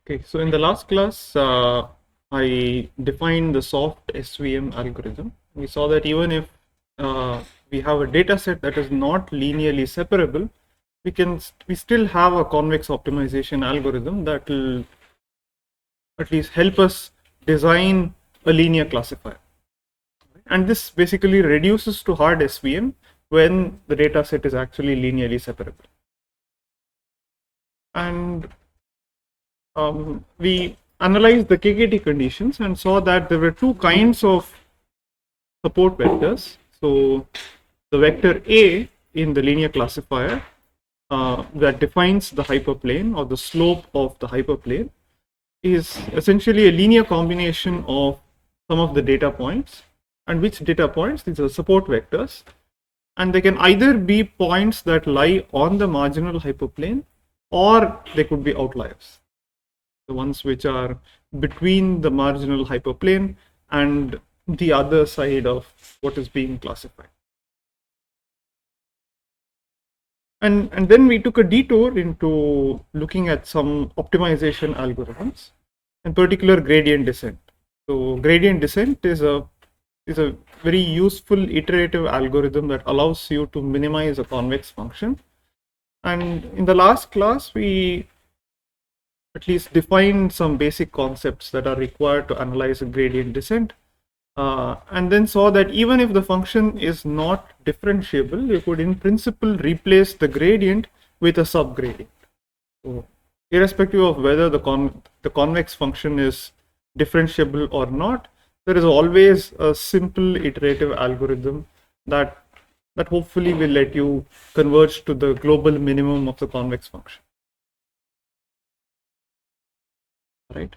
Okay, so in the last class, I defined the soft SVM algorithm. We saw that even if we have a data set that is not linearly separable, we still have a convex optimization algorithm that will at least help us design a linear classifier. And this basically reduces to hard SVM when the data set is actually linearly separable. And we analyzed the KKT conditions and saw that there were two kinds of support vectors. So the vector A in the linear classifier that defines the hyperplane or the slope of the hyperplane is essentially a linear combination of some of the data points. And which data points? These are support vectors. And they can either be points that lie on the marginal hyperplane, or they could be outliers, the ones which are between the marginal hyperplane and the other side of what is being classified. And then we took a detour into looking at some optimization algorithms, in particular gradient descent. So gradient descent is a very useful iterative algorithm that allows you to minimize a convex function. And in the last class, we at least defined some basic concepts that are required to analyze a gradient descent. And then saw that even if the function is not differentiable, you could in principle replace the gradient with a subgradient. So irrespective of whether the convex function is differentiable or not, there is always a simple iterative algorithm that hopefully will let you converge to the global minimum of the convex function. Right?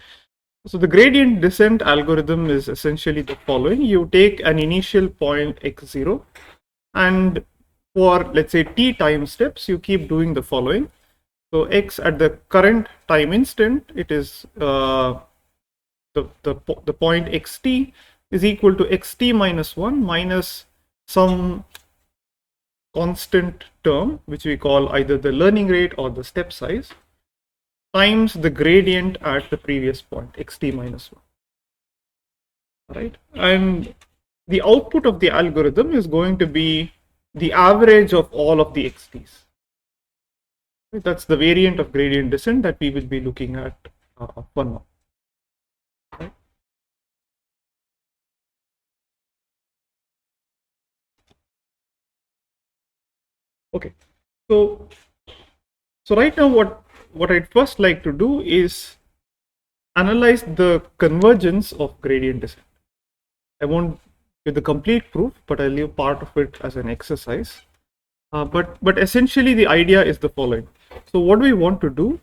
So the gradient descent algorithm is essentially the following. You take an initial point x0, and for let's say t time steps, you keep doing the following. So x at the current time instant, it is the point xt is equal to xt minus 1 minus some constant term, which we call either the learning rate or the step size, times the gradient at the previous point, xt minus 1. Right? And the output of the algorithm is going to be the average of all of the xt's. Right? That's the variant of gradient descent that we will be looking at for now. Right? Okay, so right now what I'd first like to do is analyze the convergence of gradient descent. I won't give the complete proof, but I'll leave part of it as an exercise. But essentially the idea is the following. So what we want to do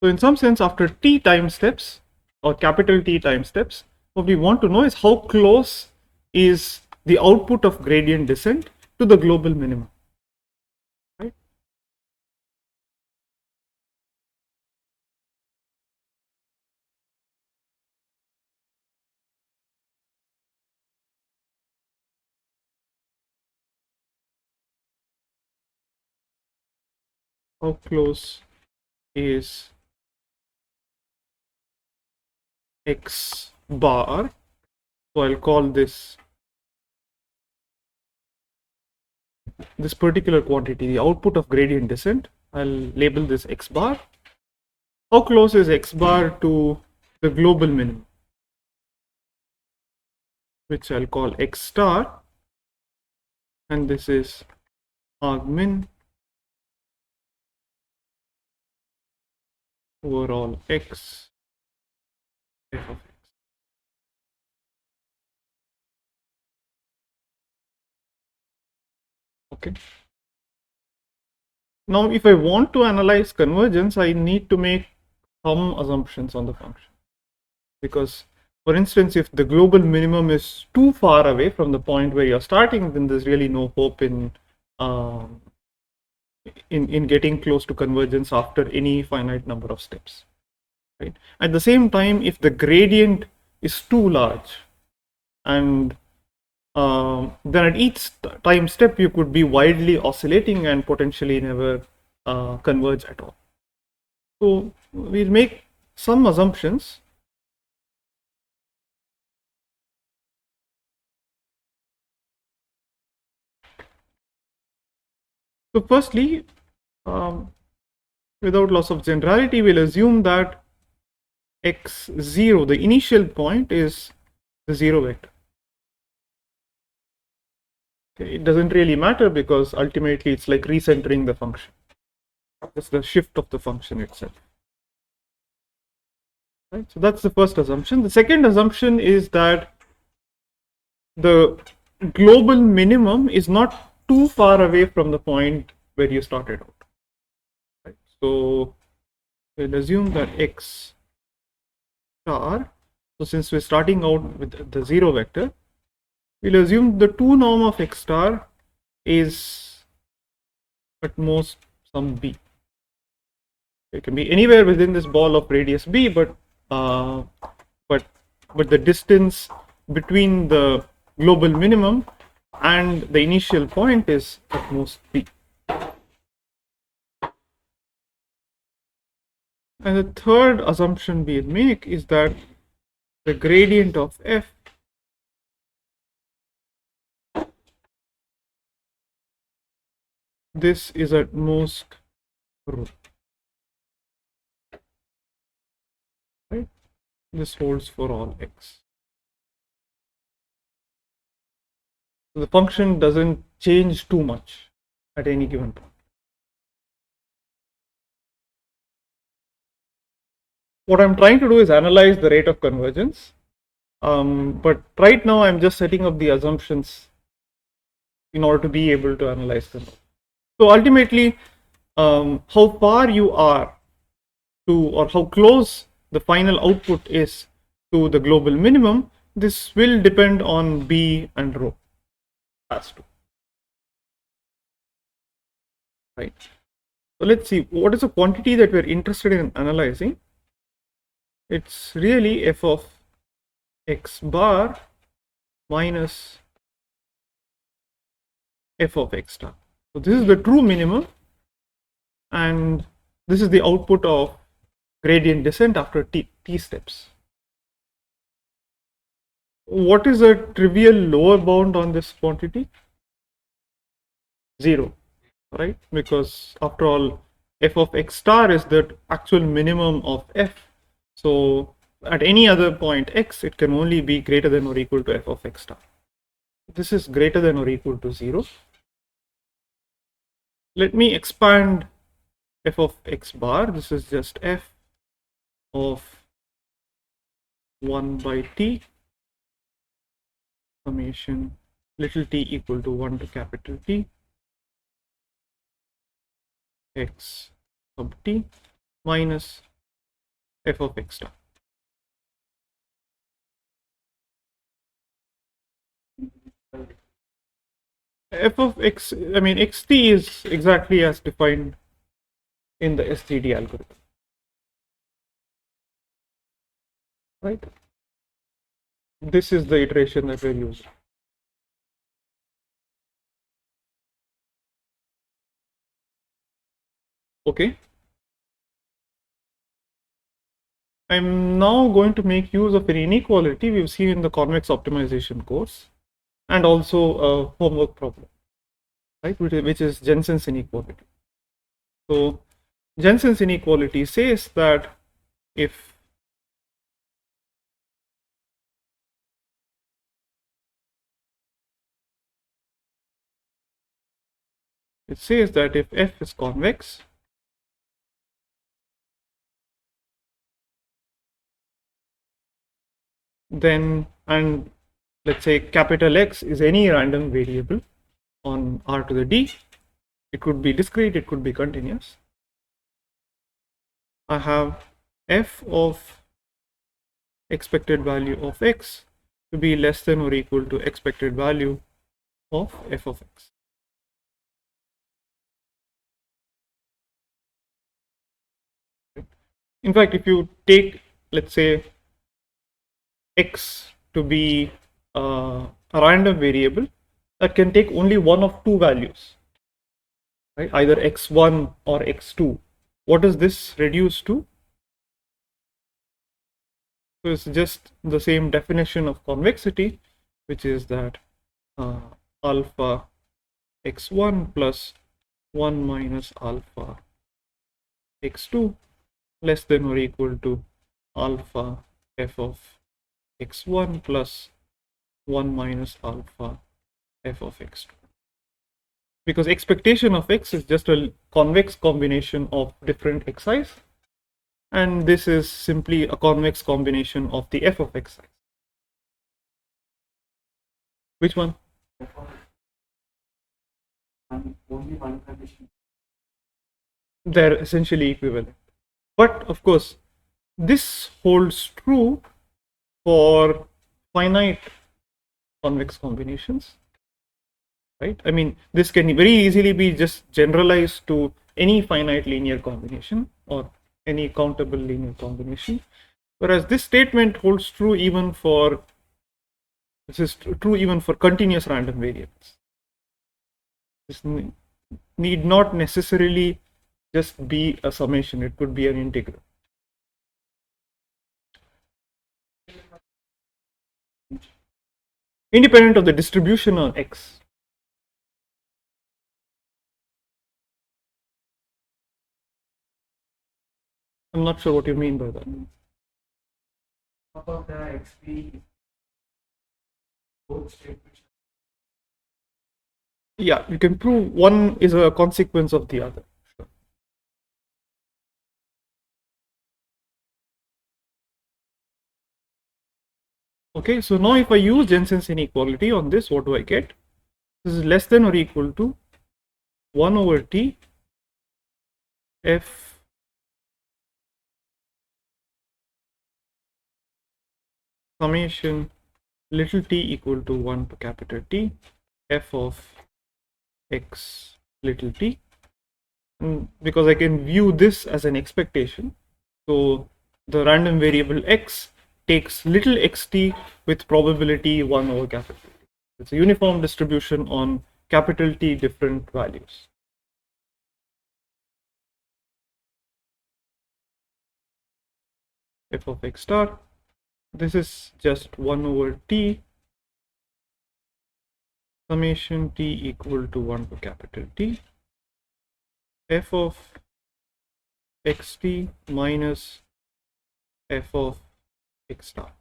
So in some sense, after t time steps or capital T time steps, what we want to know is how close is the output of gradient descent to the global minimum. Right? How close is x bar? So I'll call this particular quantity, the output of gradient descent. I'll label this x bar. How close is x bar to the global minimum, which I'll call x star, and this is argmin overall x f of x. Okay. Now, if I want to analyze convergence, I need to make some assumptions on the function. Because, for instance, if the global minimum is too far away from the point where you're starting, then there's really no hope in getting close to convergence after any finite number of steps. right? At the same time, if the gradient is too large, and then at each time step you could be wildly oscillating and potentially never converge at all. So we'll make some assumptions. So firstly, without loss of generality, we'll assume that x0, the initial point, is the zero vector. Okay, it doesn't really matter because ultimately it's like recentering the function. It's the shift of the function itself. Right? So that's the first assumption. The second assumption is that the global minimum is not too far away from the point where you started out. Right? So we'll assume that x star, so since we're starting out with the zero vector, we'll assume the 2 norm of x star is at most some b. It can be anywhere within this ball of radius b, but the distance between the global minimum and the initial point is at most b. And the third assumption we'll make is that the gradient of f this is at most rho. Right? This holds for all x. So the function doesn't change too much at any given point. What I'm trying to do is analyze the rate of convergence. But right now I'm just setting up the assumptions in order to be able to analyze them. So ultimately, how far you are to, or how close the final output is to the global minimum, this will depend on b and rho. Has to. Right. So let's see, what is the quantity that we're interested in analyzing? It's really f of x bar minus f of x star. So this is the true minimum, and this is the output of gradient descent after t steps. What is a trivial lower bound on this quantity? 0, right? Because after all, f of x star is the actual minimum of f. So at any other point x, it can only be greater than or equal to f of x star. This is greater than or equal to 0. Let me expand f of x bar. This is just f of 1 by t summation little t equal to 1 to capital T x sub t minus f of x star. F of x, I mean xt is exactly as defined in the STD algorithm, right? This is the iteration that we're using. Okay. I'm now going to make use of an inequality we've seen in the convex optimization course, and also a homework problem, right? Which is Jensen's inequality. So Jensen's inequality says that if f is convex, then, and let's say capital X is any random variable on R to the D, it could be discrete, it could be continuous. I have f of expected value of x to be less than or equal to expected value of f of x. In fact, if you take, let's say, x to be a random variable that can take only one of two values, right? Either x1 or x2. What does this reduce to? So it's just the same definition of convexity, which is that uh, alpha x1 plus 1 minus alpha x2 less than or equal to alpha f of x1 plus 1 minus alpha f of x2. Because expectation of x is just a convex combination of different xi's, and this is simply a convex combination of the f of xi. Which one? And only one condition. They're essentially equivalent. But of course, this holds true for finite convex combinations, right? I mean, this can very easily be just generalized to any finite linear combination or any countable linear combination. Whereas this statement holds true even for, this is true even for continuous random variables. This need not necessarily just be a summation, it could be an integral. Independent of the distribution on x. I'm not sure what you mean by that. About the xp both statements. Yeah, you can prove one is a consequence of the other. Sure. Okay, so now if I use Jensen's inequality on this, what do I get? This is less than or equal to 1 over t f summation little t equal to 1 to capital T f of x little t. And because I can view this as an expectation, so the random variable x takes little xt with probability 1 over capital T. It's a uniform distribution on capital T different values. F of x star, this is just 1 over t summation t equal to 1 to capital T f of xt minus f of x star.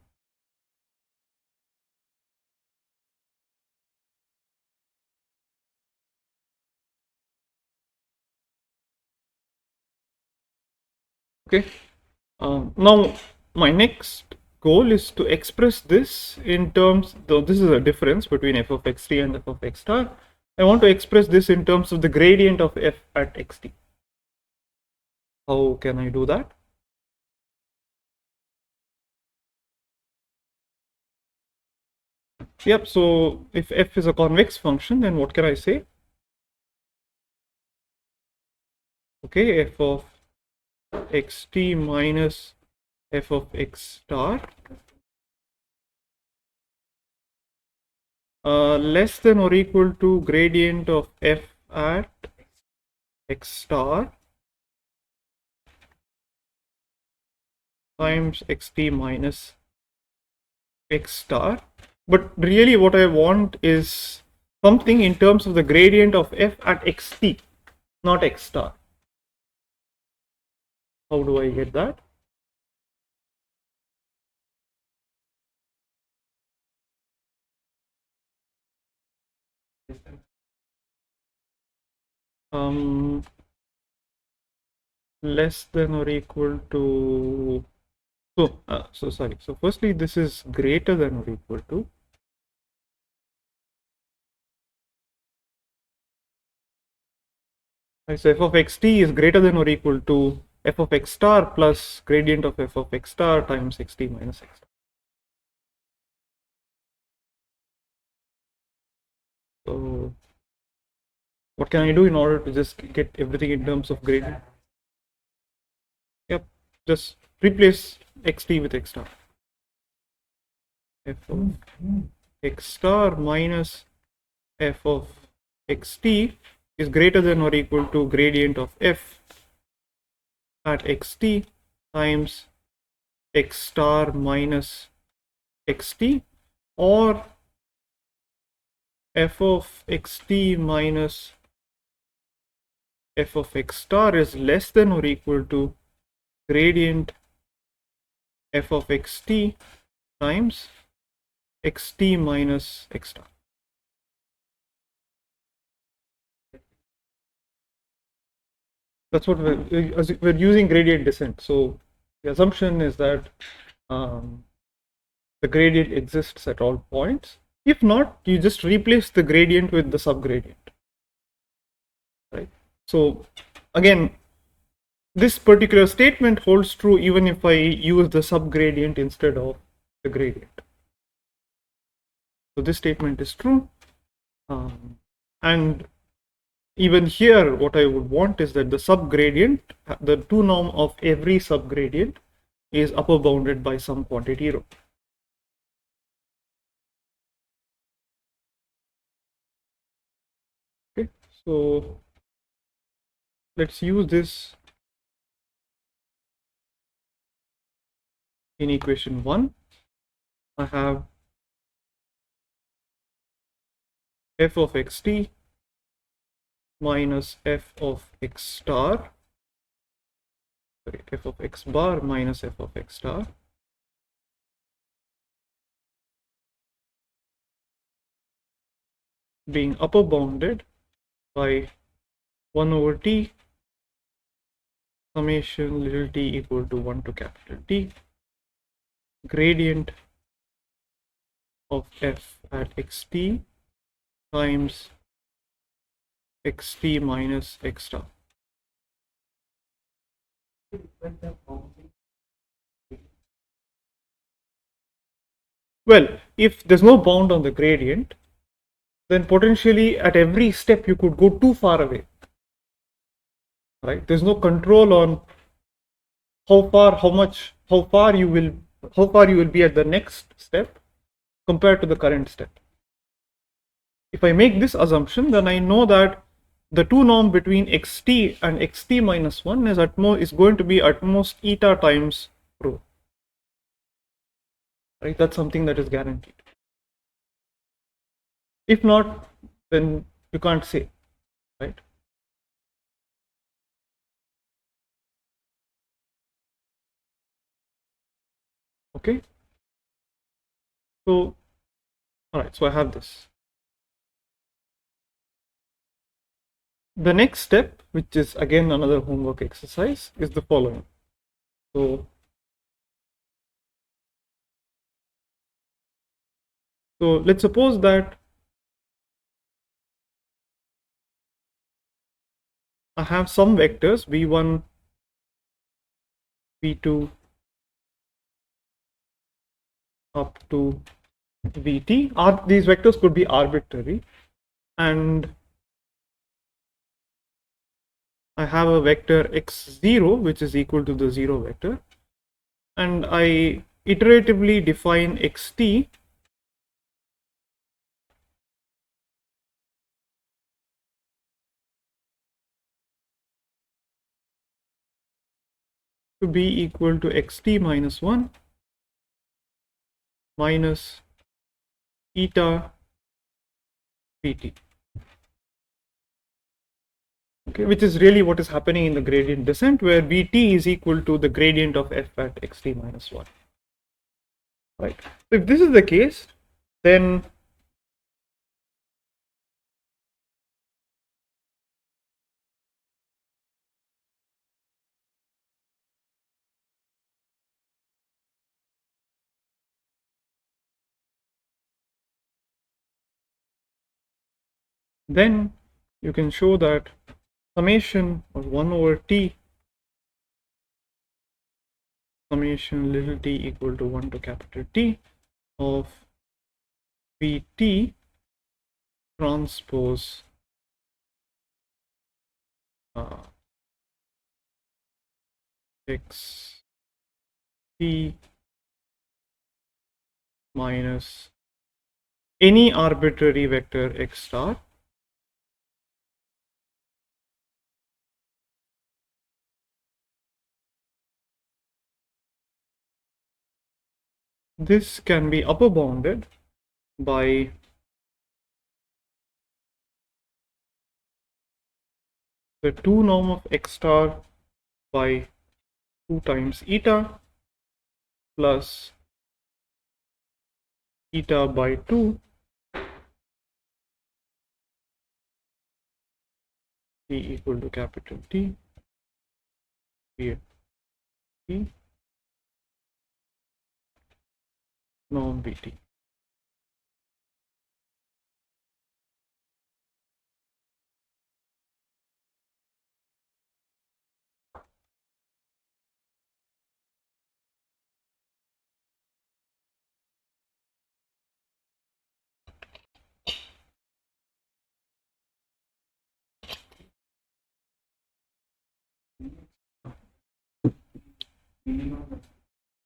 Okay, now my next goal is to express this in terms, though this is a difference between f of xt and f of x star. I want to express this in terms of the gradient of f at xt. How can I do that? Yep, so if f is a convex function, then what can I say? Okay, f of xt minus f of x star less than or equal to gradient of f at x star times xt minus x star. But really what I want is something in terms of the gradient of f at xt, not x star. How do I get that? Less than or equal to, so sorry, so firstly this is greater than or equal to, so f of xt is greater than or equal to f of x star plus gradient of f of x star times xt minus x star. So what can I do in order to just get everything in terms of gradient? Yep, just replace xt with x star. F of x star minus f of xt is greater than or equal to gradient of f at xt times x star minus xt, or f of xt minus f of x star is less than or equal to gradient f of xt times xt minus x star. That's what we're using gradient descent. So the assumption is that the gradient exists at all points. If not, you just replace the gradient with the subgradient, right? So again, this particular statement holds true even if I use the subgradient instead of the gradient. So this statement is true, and even here what I would want is that the subgradient, the 2 norm of every subgradient, is upper bounded by some quantity rho. Okay, so let's use this in equation 1. I have f of xt minus f of x star, sorry, f of x bar minus f of x star being upper bounded by 1 over t summation little t equal to 1 to capital T gradient of f at xt times xt minus x star. Well, if there's no bound on the gradient, then potentially at every step you could go too far away, right? There's no control on how far you will be at the next step compared to the current step. If I make this assumption, then I know that the 2 norm between xt and xt minus 1 is going to be at most eta times rho, right? That's something that is guaranteed. If not, then you can't say, right? Okay, so all right, so I have this. The next step, which is again another homework exercise, is the following. So let's suppose that I have some vectors v1, v2 up to vt. These vectors could be arbitrary, and I have a vector x0 which is equal to the 0 vector, and I iteratively define xt to be equal to xt minus 1 minus eta pt. Okay, which is really what is happening in the gradient descent, where vt is equal to the gradient of f at xt minus 1. Right. So if this is the case, then you can show that summation of 1 over t summation little t equal to 1 to capital T of Vt transpose x t minus any arbitrary vector x star this can be upper bounded by the 2 norm of x star by 2 times eta plus eta by 2 t equal to capital T T norm Vt.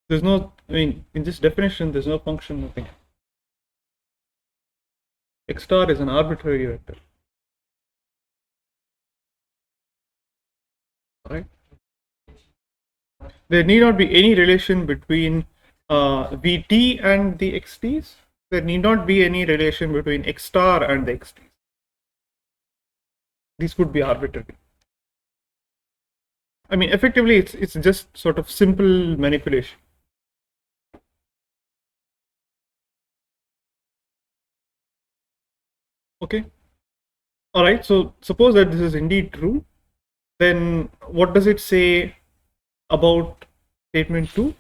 There's no, I mean, in this definition, there's no function, nothing. X star is an arbitrary vector. Right? There need not be any relation between Vt and the xt's. There need not be any relation between x star and the xt's. These could be arbitrary. I mean, effectively, it's just sort of simple manipulation. Okay. All right. So suppose that this is indeed true. Then what does it say about statement 2?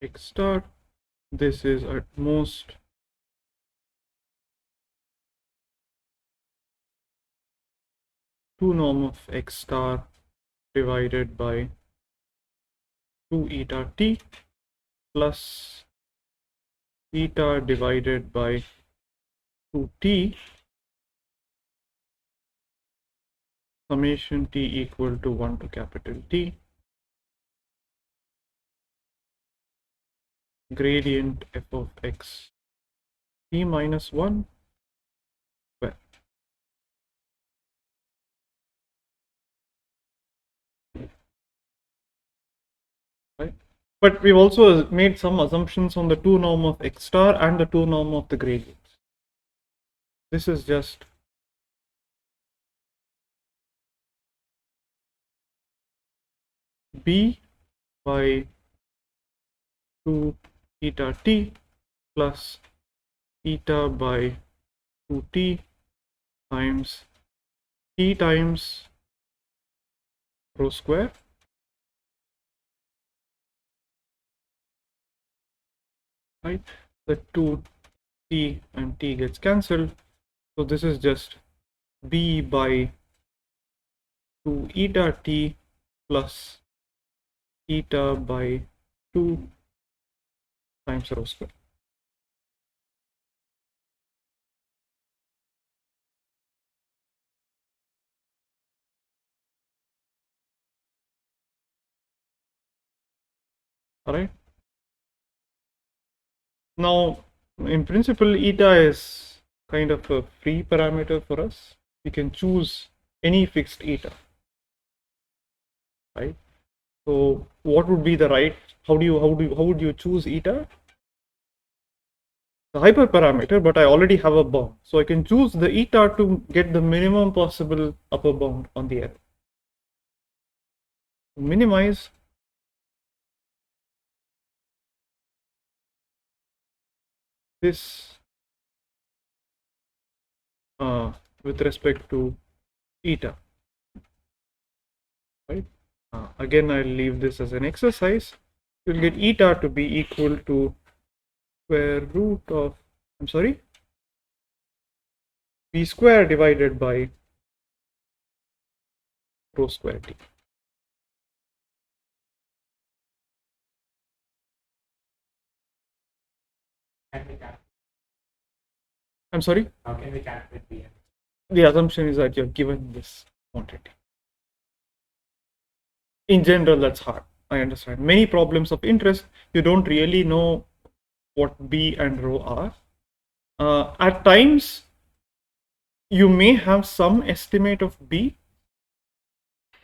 X star, this is at most two norm of x star divided by 2 eta t plus eta divided by 2t summation t equal to 1 to capital T gradient f of x t minus 1 square. Right? But we've also made some assumptions on the 2 norm of x star and the 2 norm of the gradients. This is just b by 2 eta t plus eta by 2t times t times rho square right. The 2t and t gets cancelled, so this is just b by 2 eta t plus eta by 2 times rho square. All right. Now, in principle, eta is kind of a free parameter for us. We can choose any fixed eta, right? So, what would be the right? How would you choose eta? The hyperparameter, but I already have a bound, so I can choose the eta to get the minimum possible upper bound on the error. Minimize this with respect to eta, right? Again, I'll leave this as an exercise. You'll get eta to be equal to square root of, b square divided by rho square t. I'm sorry? How can we calculate the n? The assumption is that you're given this quantity. In general, that's hard. I understand. Many problems of interest, you don't really know what B and rho are. At times, you may have some estimate of B,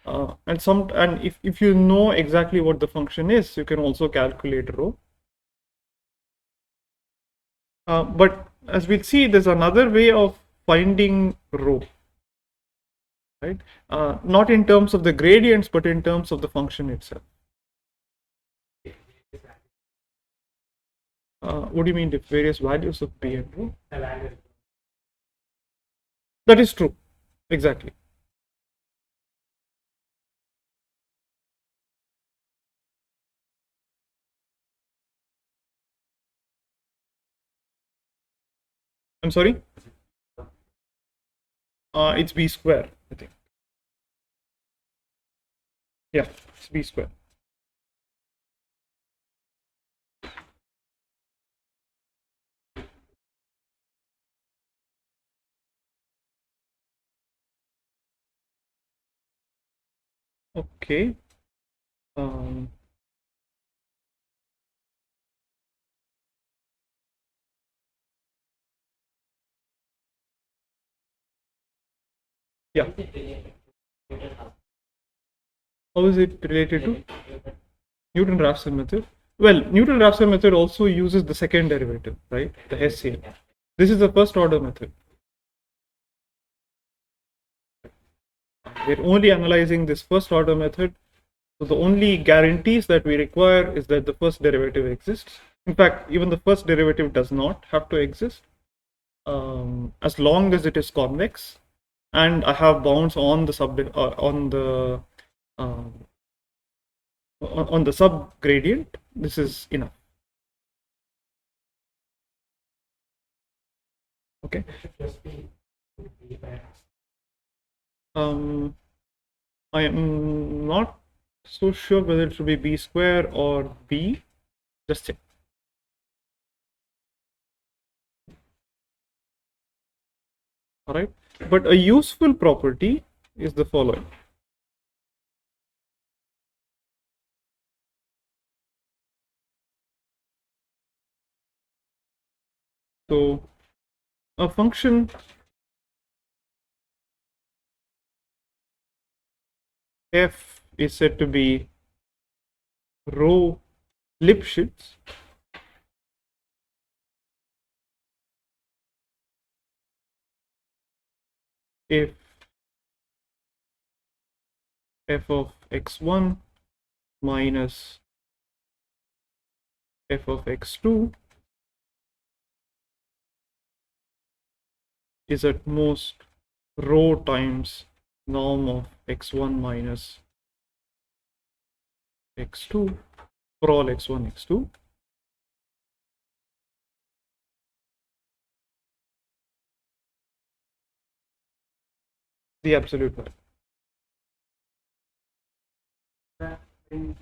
and if you know exactly what the function is, you can also calculate rho. But as we'll see, there's another way of finding rho, right? Not in terms of the gradients, but in terms of the function itself. What do you mean, the various values of B and rho? The value. That is true, exactly. I'm sorry? It's B square, I think. Yeah, it's B square. Okay. Um, yeah. How is it related to Newton-Raphson method? Well, Newton-Raphson method also uses the second derivative, right? The SCM. This is the first order method. We're only analyzing this first order method. So the only guarantees that we require is that the first derivative exists. In fact, even the first derivative does not have to exist, as long as it is convex, and I have bounds on the on the subgradient. This is enough. Okay. I am not so sure whether it should be B square or B. Just check. All right. But a useful property is the following. So a function f is said to be rho Lipschitz if f of x1 minus f of x2 is at most rho times norm of x1 minus x2 for all x1, x2. The absolute value.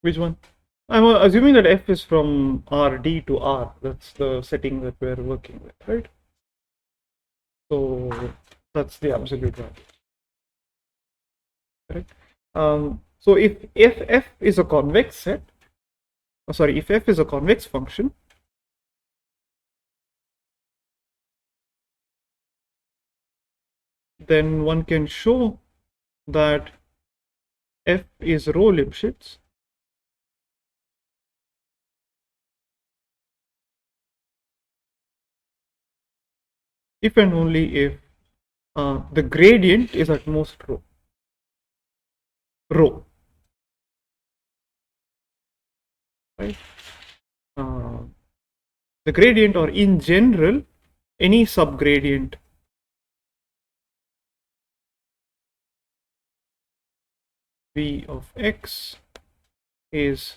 Which one? I'm assuming that f is from Rd to R. That's the setting that we're working with, right? So that's the absolute value. Correct. So if f is a convex set, if f is a convex function, then one can show that f is rho Lipschitz if and only if the gradient is at most rho, right? The gradient, or in general any subgradient v of x is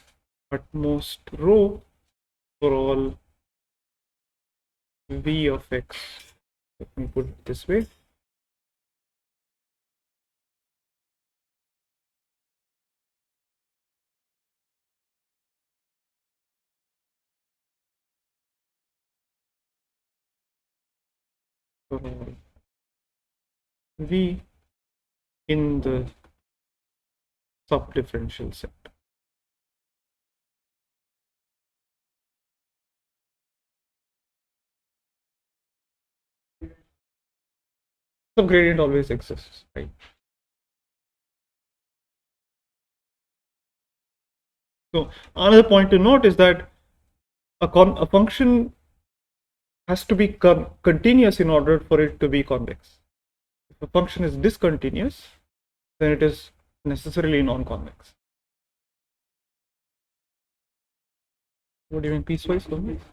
at most rho for all v of x. Let me put it this way. V in the sub-differential set. Subgradient always exists, right? So another point to note is that a function has to be continuous in order for it to be convex. If a function is discontinuous, then it is necessarily non-convex. What do you mean piecewise convex?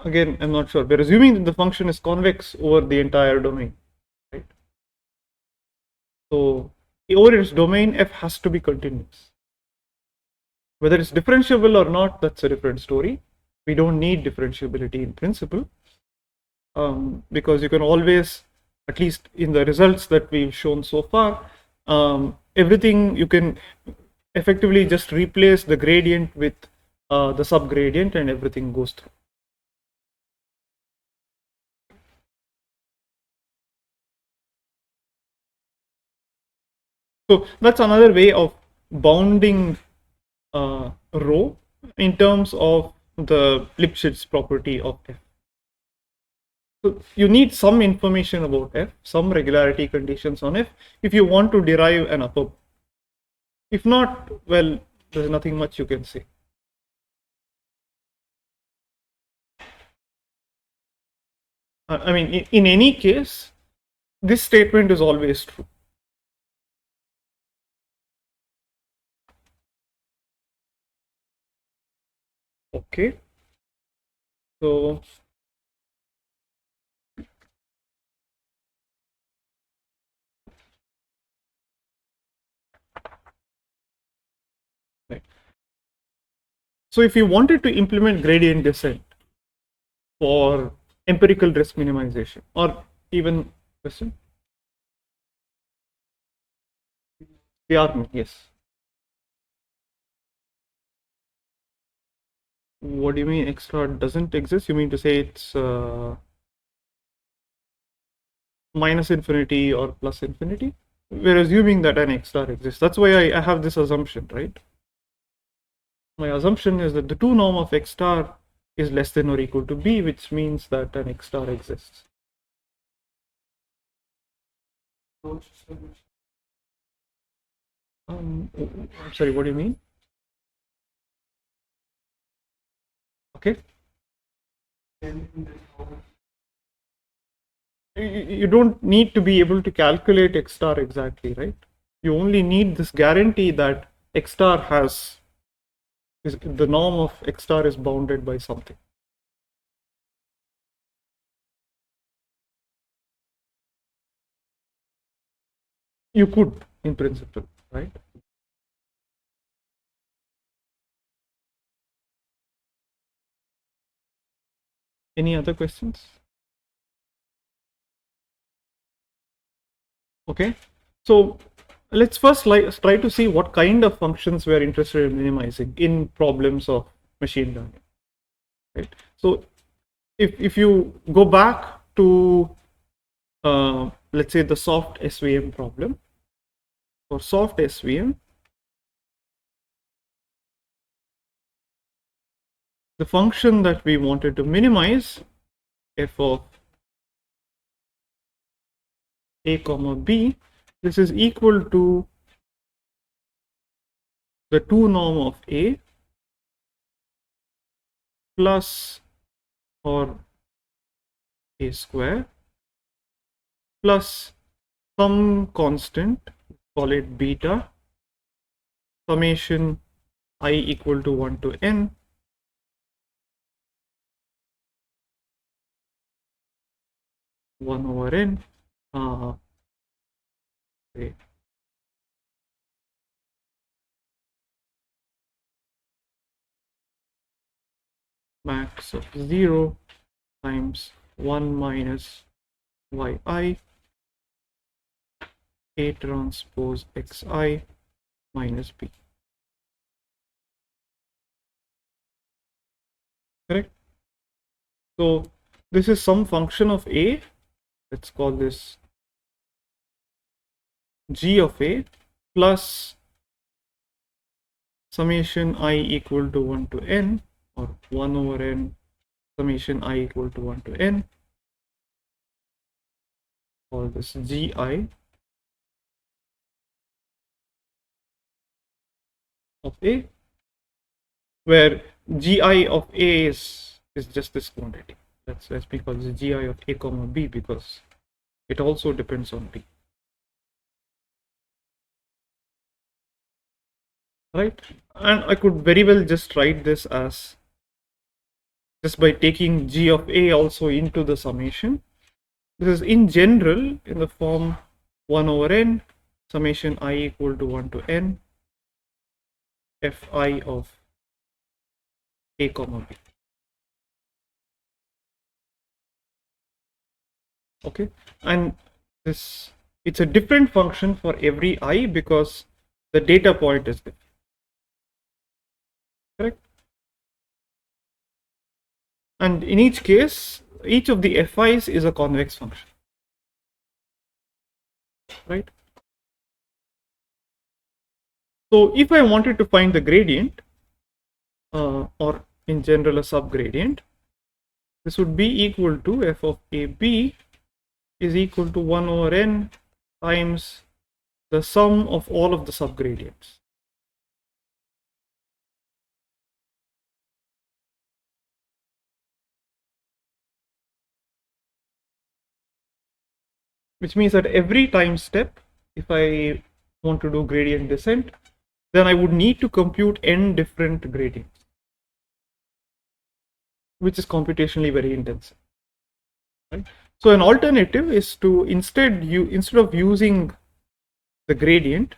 Again, I'm not sure. We're assuming that the function is convex over the entire domain, right? So over its domain, f has to be continuous. Whether it's differentiable or not, that's a different story. We don't need differentiability in principle, because you can always, at least in the results that we've shown so far, everything you can effectively just replace the gradient with the subgradient and everything goes through. So that's another way of bounding rho in terms of the Lipschitz property of f. So you need some information about f, some regularity conditions on f, if you want to derive an upper. If not, well, there's nothing much you can say. I mean, in any case, this statement is always true. Okay. So right. So if you wanted to implement gradient descent for empirical risk minimization, or even question, the argument, yes. What do you mean x star doesn't exist? You mean to say it's minus infinity or plus infinity? We're assuming that an x star exists. That's why I have this assumption, right? My assumption is that the 2 norm of x star is less than or equal to b, which means that an x star exists. I'm sorry, what do you mean? Okay. You don't need to be able to calculate x star exactly, right? You only need this guarantee that x star has, the norm of x star is bounded by something. You could, in principle, right? Any other questions? Okay, so let's first try to see what kind of functions we're interested in minimizing in problems of machine learning, right? So if you go back to let's say the soft SVM problem, for soft SVM, the function that we wanted to minimize, f of a comma b, this is equal to the 2 norm of a plus or a square plus some constant, call it beta, summation I equal to 1 to n, one over n, okay, max of 0 times 1 minus yi a transpose xi minus b. correct? So this is some function of a, let's call this g of a plus summation I equal to 1 to n, or 1 over n summation I equal to 1 to n, call this gi of a, where gi of a is just this quantity. Let's be called this gi of a comma b, because it also depends on b, right? And I could very well just write this as just by taking g of a also into the summation. This is in general in the form 1 over n summation I equal to 1 to n fi of a comma b. Okay, and this, it's a different function for every I because the data point is different, correct? And in each case, each of the fi's is a convex function, right? So if I wanted to find the gradient, or in general a subgradient, this would be equal to f of ab is equal to 1 over n times the sum of all of the subgradients. Which means that every time step, if I want to do gradient descent, then I would need to compute n different gradients, which is computationally very intensive, right? So an alternative is to instead of using the gradient,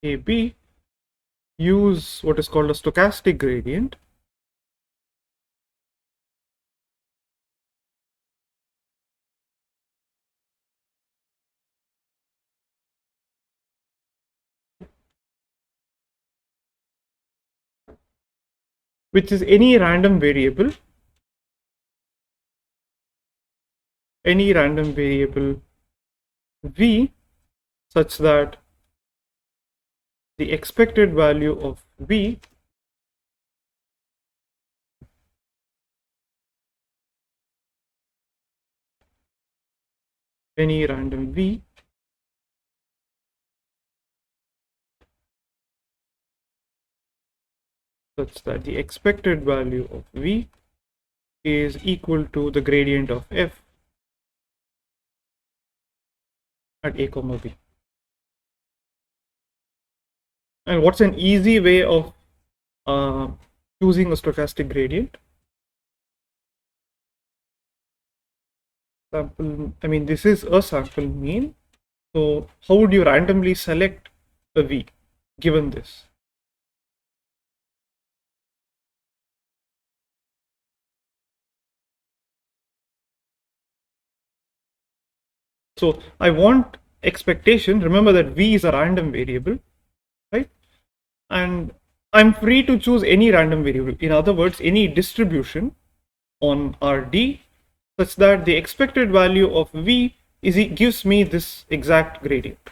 AB, use what is called a stochastic gradient, which is any random variable v, such that the expected value of v any random v such that the expected value of v is equal to the gradient of f at a comma b. And what's an easy way of choosing a stochastic gradient? Sample, I mean, this is a sample mean. So how would you randomly select a v given this? So I want expectation. Remember that v is a random variable, right? And I'm free to choose any random variable. In other words, any distribution on Rd such that the expected value of v gives me this exact gradient.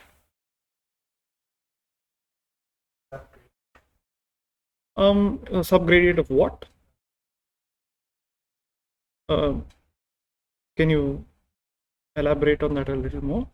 A subgradient of what? Can you elaborate on that a little more?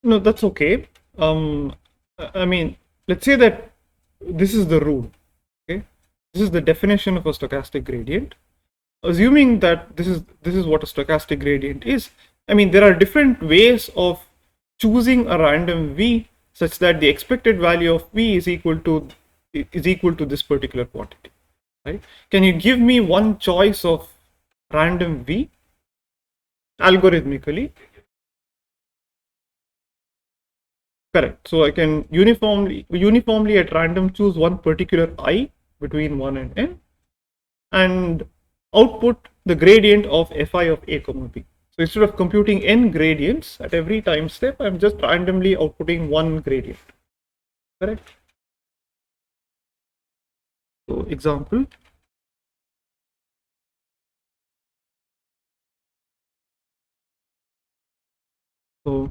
No, that's okay. I mean, let's say that this is the rule. Okay, this is the definition of a stochastic gradient. Assuming that this is what a stochastic gradient is, I mean, there are different ways of choosing a random v such that the expected value of v is equal to this particular quantity. right? Can you give me one choice of random V algorithmically? Correct. So I can uniformly at random choose one particular I between 1 and n and output the gradient of fi of a comma b. So instead of computing n gradients at every time step, I'm just randomly outputting one gradient. Correct. So example. So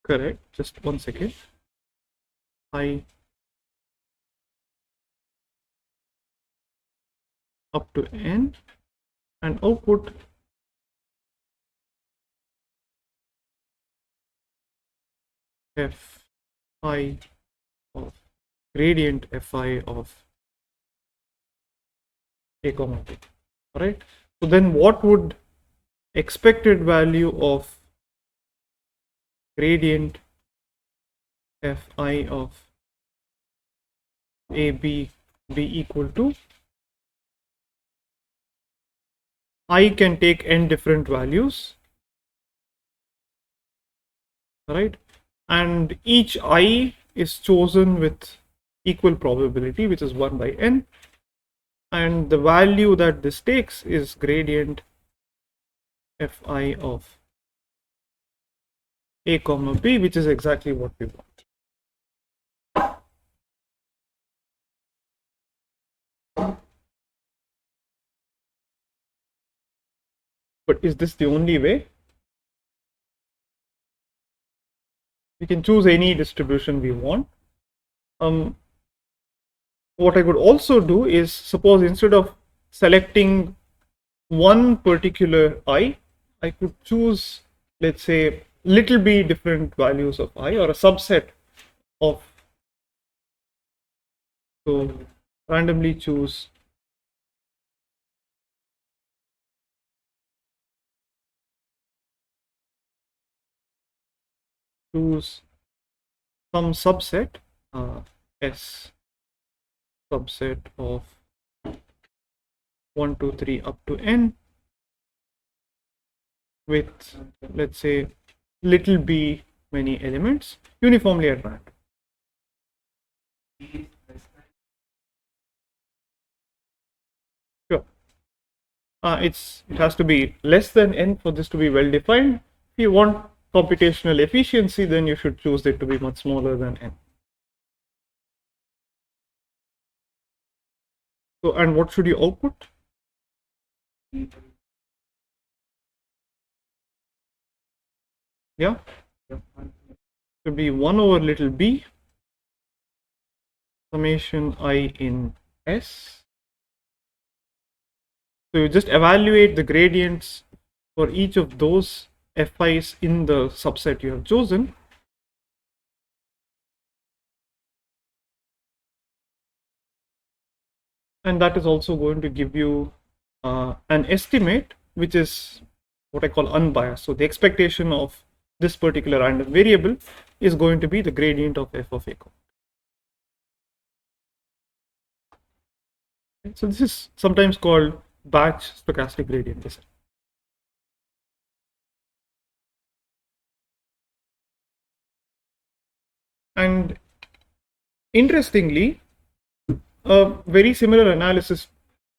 correct. Just 1 second. I up to n and output fi of gradient fi of a comma b. All right. So then what would expected value of gradient fi of a b be equal to? I can take n different values, right? And each I is chosen with equal probability, which is 1 by n. And the value that this takes is gradient fi of a comma b, which is exactly what we want. But is this the only way? We can choose any distribution we want. What I could also do is, suppose instead of selecting one particular I could choose, let's say, little b different values of I, or a subset of, so randomly choose some subset S subset of 1, 2, 3 up to n with, let's say, little b many elements uniformly at random. Sure. It has to be less than n for this to be well defined. If you want computational efficiency, then you should choose it to be much smaller than n. So, and what should you output? Yeah, should be 1 over little b summation I in S. So you just evaluate the gradients for each of those fi's in the subset you have chosen. And that is also going to give you an estimate, which is what I call unbiased. So the expectation of this particular random variable is going to be the gradient of f of a. So this is sometimes called batch stochastic gradient descent. And interestingly, a very similar analysis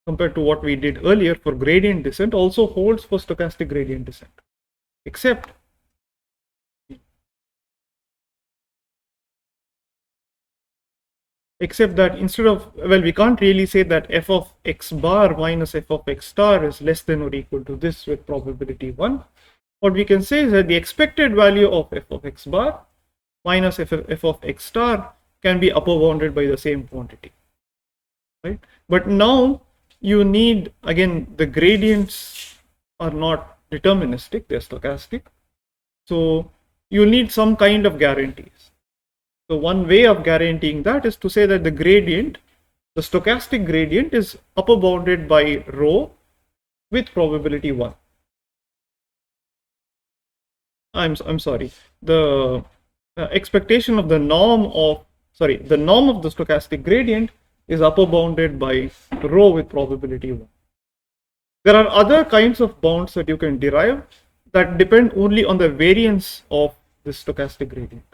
compared to what we did earlier for gradient descent also holds for stochastic gradient descent, except that instead of, well, we can't really say that f of x bar minus f of x star is less than or equal to this with probability 1. What we can say is that the expected value of f of x bar minus f of x star can be upper bounded by the same quantity, right? But now you need, again, the gradients are not deterministic, they're stochastic. So you need some kind of guarantees. So one way of guaranteeing that is to say that the gradient, the stochastic gradient, is upper bounded by rho with probability 1. I'm sorry. The expectation of the norm of the norm of the stochastic gradient is upper bounded by rho with probability 1. There are other kinds of bounds that you can derive that depend only on the variance of this stochastic gradient.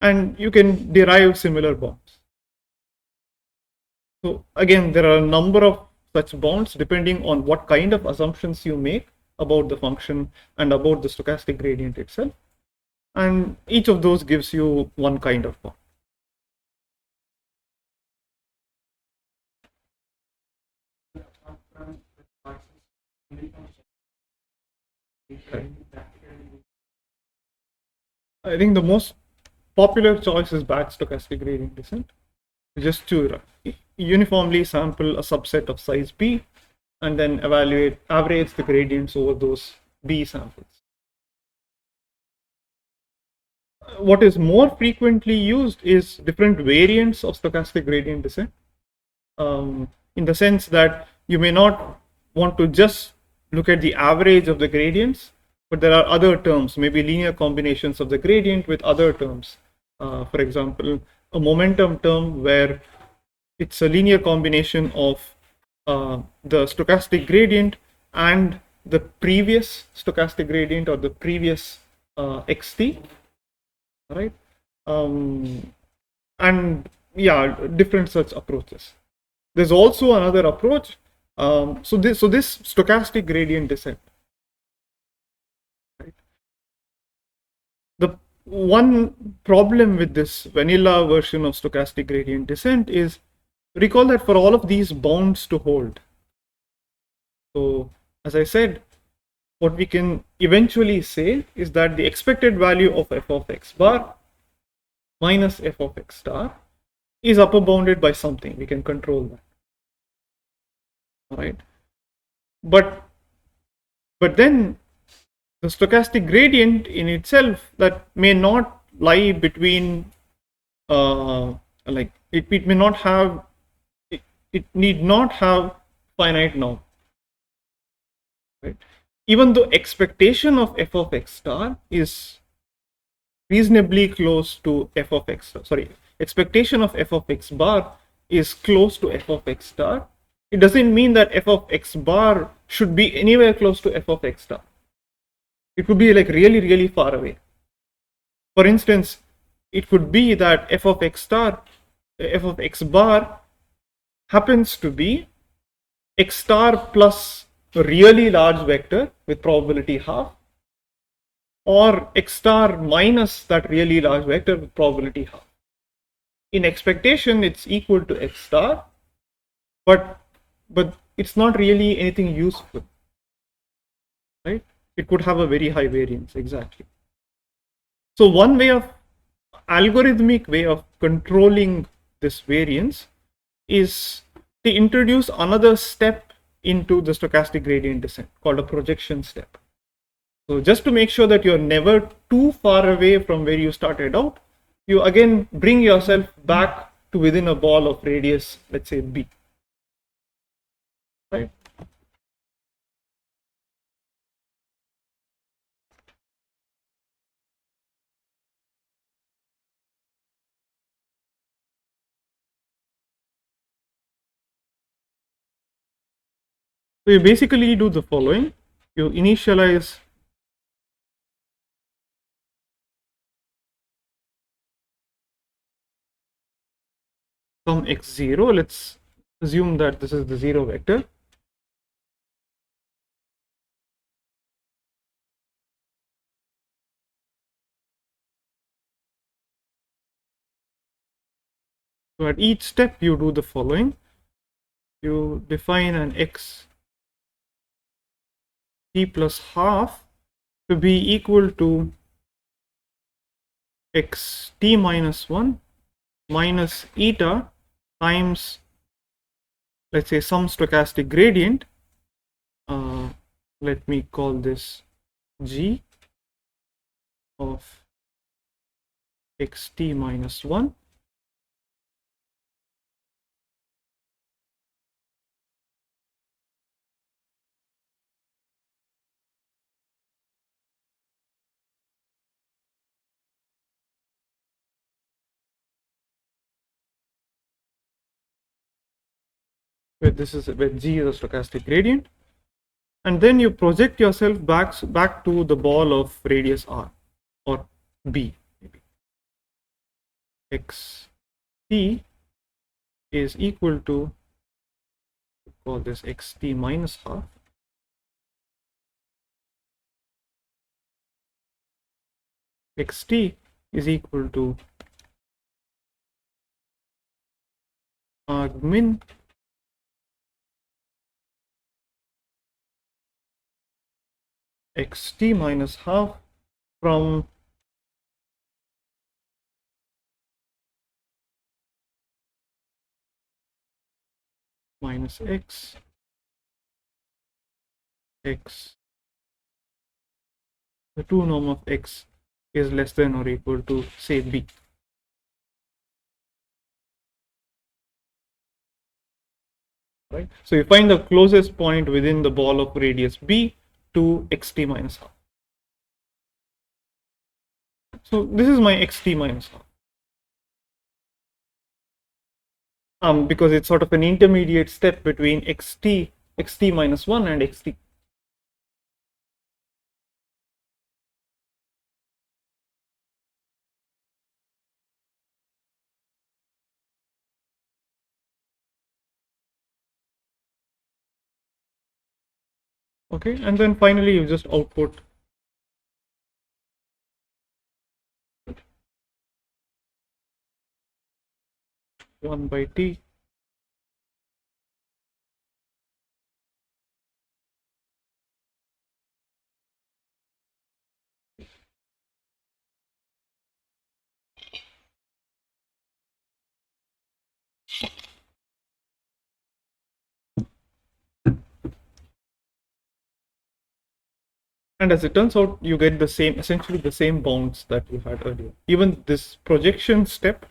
And you can derive similar bounds. So again, there are a number of such bounds depending on what kind of assumptions you make about the function and about the stochastic gradient itself. And each of those gives you one kind of bound. Okay. I think the most popular choice is batch stochastic gradient descent. Just to uniformly sample a subset of size B and then average the gradients over those B samples. What is more frequently used is different variants of stochastic gradient descent, in the sense that you may not want to just look at the average of the gradients, but there are other terms, maybe linear combinations of the gradient with other terms. For example, a momentum term where it's a linear combination of the stochastic gradient and the previous stochastic gradient or the previous xt, right? And yeah, different such approaches. There's also another approach. So this stochastic gradient descent, right? The one problem with this vanilla version of stochastic gradient descent is, recall that for all of these bounds to hold, so as I said, what we can eventually say is that the expected value of f of x bar minus f of x star is upper bounded by something. We can control that. All right. But then the stochastic gradient in itself, that may not lie between like it may not have it need not have finite norm, right? Even though expectation of f of x star is reasonably close to f of x star, sorry, expectation of f of x bar is close to f of x star, it doesn't mean that f of x bar should be anywhere close to f of x star. It could be like really, really far away. For instance, it could be that f of x star, f of x bar happens to be x star plus a really large vector with probability half, or x star minus that really large vector with probability half. In expectation, it's equal to x star, but it's not really anything useful, right? It could have a very high variance, exactly. So one way of algorithmic way of controlling this variance is to introduce another step into the stochastic gradient descent called a projection step. So just to make sure that you're never too far away from where you started out, you again bring yourself back to within a ball of radius, let's say b, right? So you basically do the following. You initialize some x0. Let's assume that this is the 0 vector. So at each step you do the following. You define an x t plus half to be equal to x t minus 1 minus eta times, let's say, some stochastic gradient. Let me call this g of xt minus 1 where g is a stochastic gradient, and then you project yourself back to the ball of radius r or b. Maybe xt is equal to, call this xt minus half, xt is equal to argmin xt minus half from minus x the true norm of x is less than or equal to, say, b. Right? So you find the closest point within the ball of radius b to xt minus half. So this is my xt minus half. Because it's sort of an intermediate step between xt minus 1 and xt. Okay, and then finally you just output one by t and as it turns out you get the same, essentially the same bounds that you had earlier. Even this projection step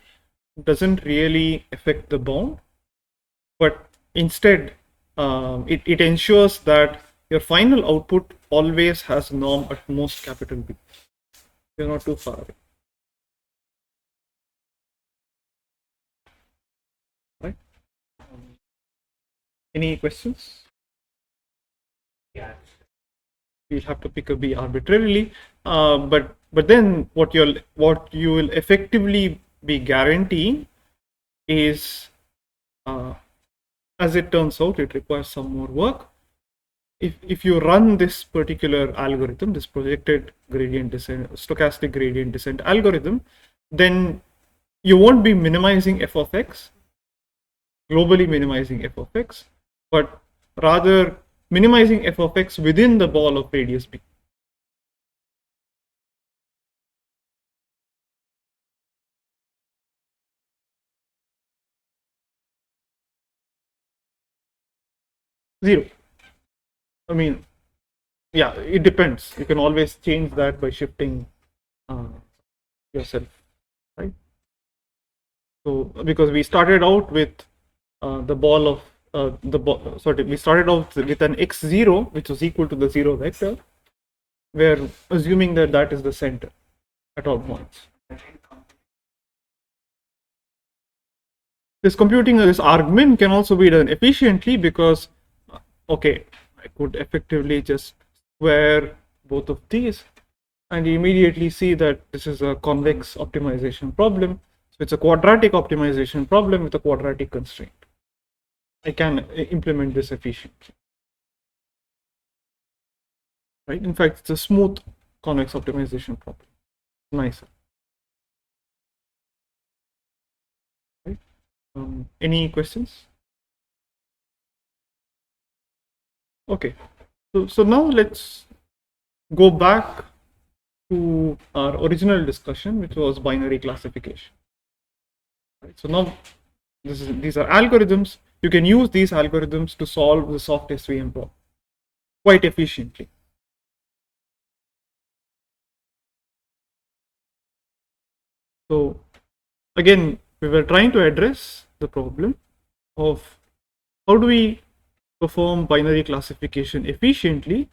doesn't really affect the bound, but instead it ensures that your final output always has norm at most capital B. You're not too far away. Right? Any questions? Yeah. We'll have to pick a B arbitrarily, but then what you will effectively be guaranteeing is, as it turns out, it requires some more work. If you run this particular algorithm, this projected gradient descent, stochastic gradient descent algorithm, then you won't be minimizing f of x, globally minimizing f of x, but rather minimizing f of x within the ball of radius b. Zero. I mean, yeah, it depends. You can always change that by shifting yourself, right? So because we started out with the ball of we started out with an x0 which was equal to the 0 vector. We're assuming that that is the center at all points. This computing this argmin can also be done efficiently because, okay, I could effectively just square both of these and you immediately see that this is a convex optimization problem. So it's a quadratic optimization problem with a quadratic constraint. I can implement this efficiently. Right? In fact, it's a smooth convex optimization problem. Nicer. Right? Any questions? Okay. So now let's go back to our original discussion, which was binary classification. Right? So now these are algorithms. You can use these algorithms to solve the soft SVM problem quite efficiently. So again, we were trying to address the problem of how do we perform binary classification efficiently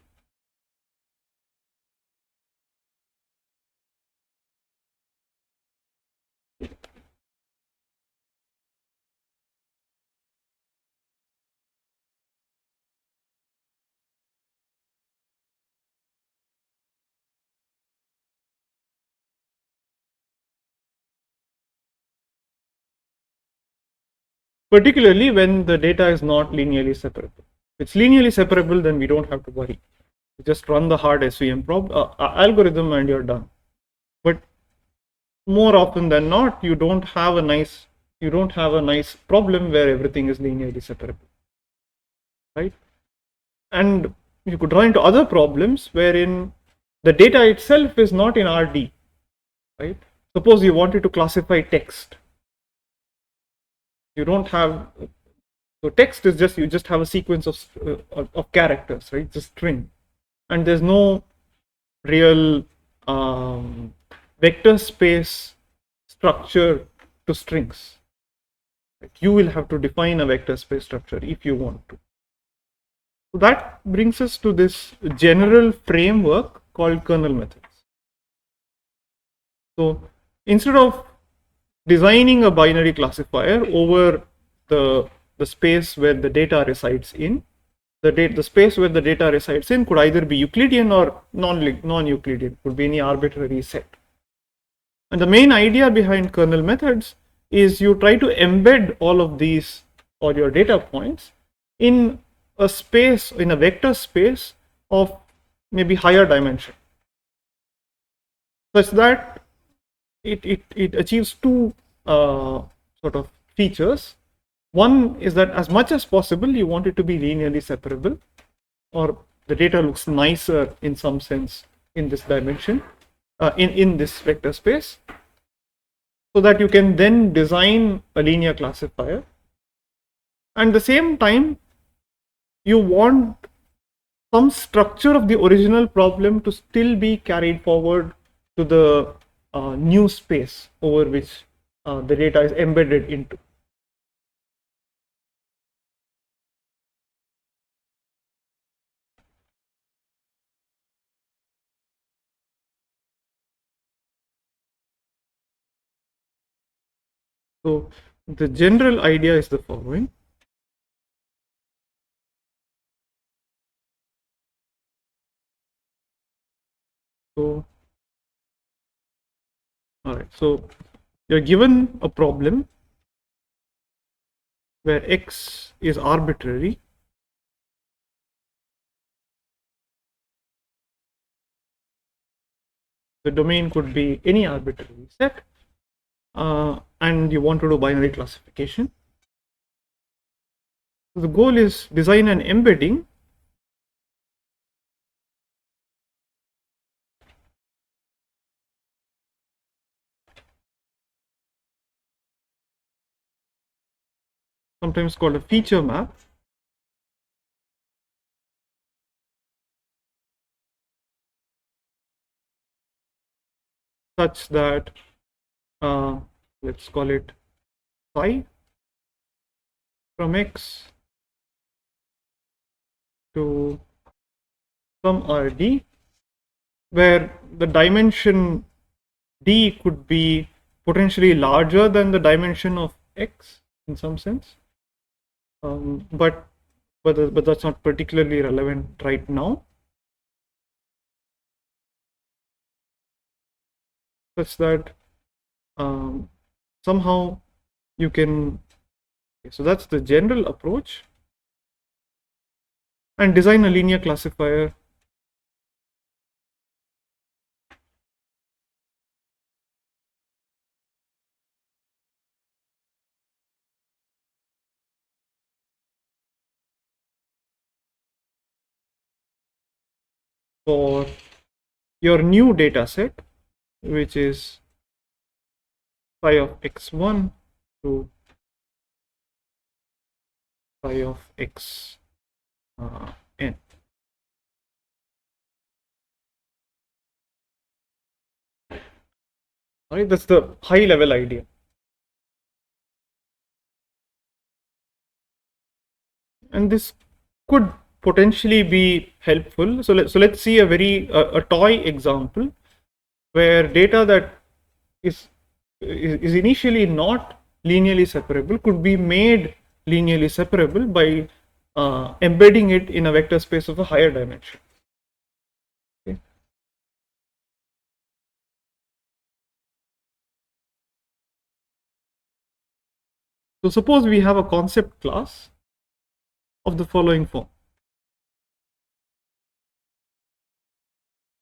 particularly when the data is not linearly separable. If it's linearly separable, then we don't have to worry. You just run the hard SVM algorithm and you're done. But more often than not, you don't have a nice problem where everything is linearly separable, right? And you could run into other problems wherein the data itself is not in RD, right? Suppose you wanted to classify text. You don't have, so text is just, you just have a sequence of characters, right? Just string, and there's no real vector space structure to strings. You will have to define a vector space structure if you want to. So that brings us to this general framework called kernel methods. So instead of designing a binary classifier over the space where the data resides in, the space where the data resides in could either be Euclidean or non-Euclidean, could be any arbitrary set. And the main idea behind kernel methods is you try to embed all of these, or your data points, in a space, in a vector space of maybe higher dimension, such that it achieves two sort of features. One is that as much as possible, you want it to be linearly separable, or the data looks nicer in some sense in this dimension, in this vector space, so that you can then design a linear classifier. And at the same time, you want some structure of the original problem to still be carried forward to the new space over which the data is embedded into. So the general idea is the following. So, all right, so you're given a problem where x is arbitrary. The domain could be any arbitrary set, and you want to do binary classification. So the goal is design an embedding sometimes called a feature map, such that let's call it phi from x to some RD, where the dimension d could be potentially larger than the dimension of x in some sense, but that's not particularly relevant right now, such that somehow you can, so that's the general approach, and design a linear classifier for your new data set, which is phi of x1 to phi of x n. All right, that's the high level idea. And this could potentially be helpful. So let's see a toy example where data that is initially not linearly separable could be made linearly separable by embedding it in a vector space of a higher dimension. Okay. So suppose we have a concept class of the following form: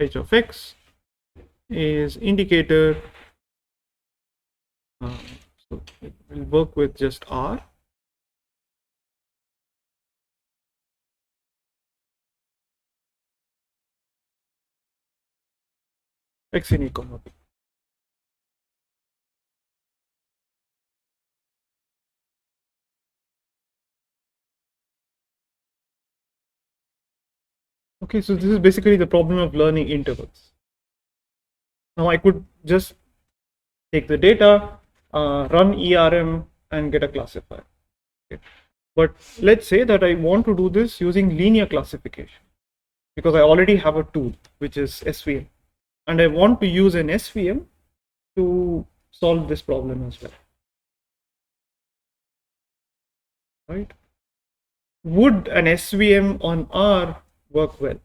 h of x is indicator, so it will work with just r, x in a comma b. Okay, so this is basically the problem of learning intervals. Now I could just take the data, run ERM, and get a classifier. Okay. But let's say that I want to do this using linear classification, because I already have a tool which is SVM, and I want to use an SVM to solve this problem as well. Right? Would an SVM on R work well?